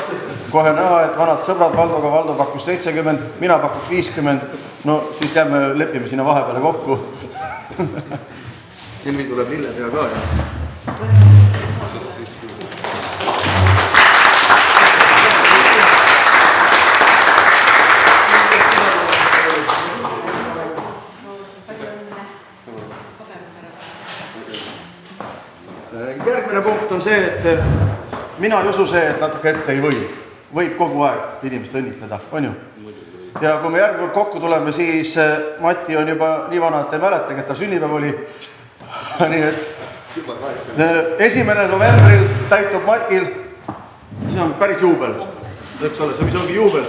kohe näha, et vanad sõbrad Valdoga, Valdo pakkus 70, mina pakuks 50, no siis lepime sinna vahepeale kokku. Ilvi tuleb lillepea ka ja... Järgmine punkt on see, et mina ei usu see, et natuke ette ei või. Võib kogu aeg inimest õnnitleda, on ju? Ja kui me järgmine kokku tuleme, siis Mati on juba nii vana, et ei mäletagi, et ta sünnipäev oli. Nii et 1. novembril täitub Matil, see on päris juubel. Eks ole, see mis ongi juubel.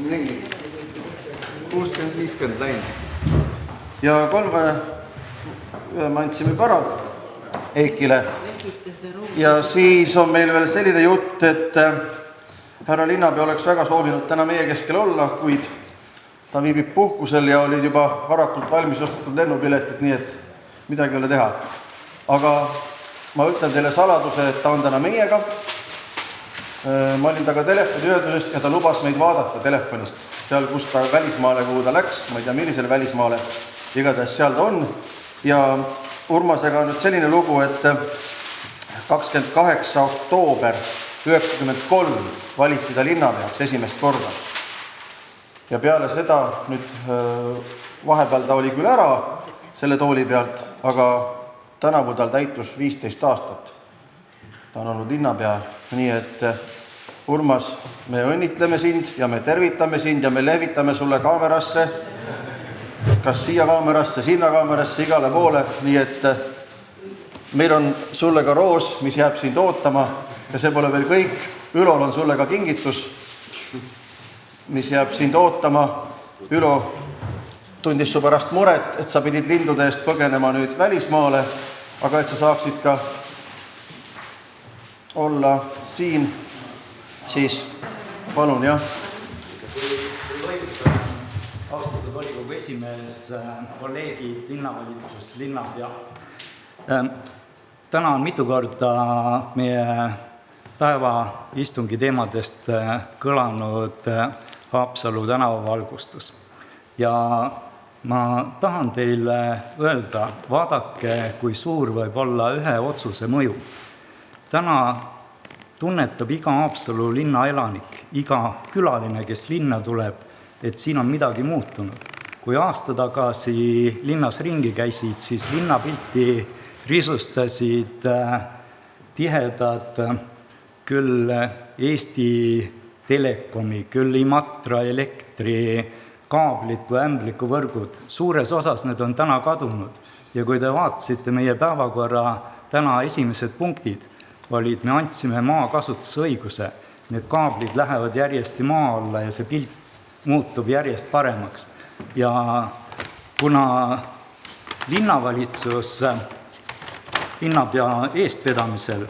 Nii, 60-50 läinud. Ja 3 me andsime ära Eikile. Ja siis on meil veel selline jutt, et härra linnapea oleks väga soovinud täna meie keskel olla, kuid ta viibib puhkusel ja olid juba varakult valmis ostetud lennupiletid, nii et midagi ei ole teha. Aga ma ütlen teile saladuse, et ta on täna meiega. Ma olin taga telefoniühenduses ja ta lubas meid vaadata telefonist. Seal, kus ta välismaale, kuhu ta läks, ma ei tea, millisele välismaale, igatahes seal ta on. Ja Urmasega on nüüd selline lugu, et 28. oktoober 1993 valiti ta linnapeaks esimest korda. Ja peale seda nüüd vahepeal ta oli küll ära selle tooli pealt, aga tänavu tal täitus 15 aastat. Ta on olnud linnapea, nii et Urmas, me õnnitleme sind ja me tervitame sind ja me lehvitame sulle kaamerasse, kas siia kaamerasse, sinna kaamerasse, igale poole, nii et meil on sulle ka roos, mis jääb sind ootama ja see pole veel kõik. Ülol on sulle ka kingitus, mis jääb sind ootama. Ülo tundis su pärast muret, et sa pidid lindude eest põgenema nüüd välismaale, aga et sa saaksid ka olla siin, siis palun, jah.
Austatud volikogu esimees, kolleegid, linnavalitsus, linnapea. Täna on mitu korda meie päevaistungi teemadest kõlanud Haapsalu tänavavalgustus. Ja ma tahan teile öelda, vaadake, kui suur võib olla ühe otsuse mõju. Täna tunnetab iga Haapsalu linna elanik, iga külaline, kes linna tuleb, et siin on midagi muutunud. Kui aasta tagasi linnas ringi käisid, siis linnapilti risustasid tihedad küll Eesti Telekomi, küll Imatra elektri kaablid kui ämblikuvõrgud. Suures osas need on täna kadunud. Ja kui te vaatasite meie päevakorra täna esimesed punktid, olid, me andsime maakasutusõiguse. Need kaablid lähevad järjest maa alla ja see pilt muutub järjest paremaks. Ja kuna linnavalitsus linnapea eestvedamisel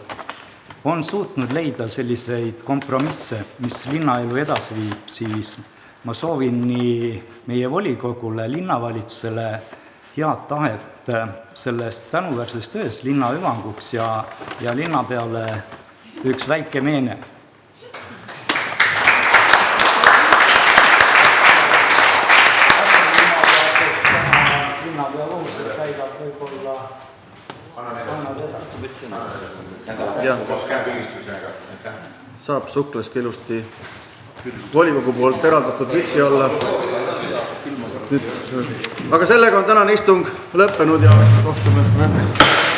on suutnud leida selliseid kompromisse, mis linnaelu edasi viib, siis ma soovin nii meie volikogule, linnavalitsusele head tahet sellest tänuväärses töös linna hüvanguks ja linnapeale üks väike meene.
Saab suklaski ilusti volikogu poolt eraldatud vitsi alla. Aga sellega on tänane istung lõppenud ja kohtume novembris.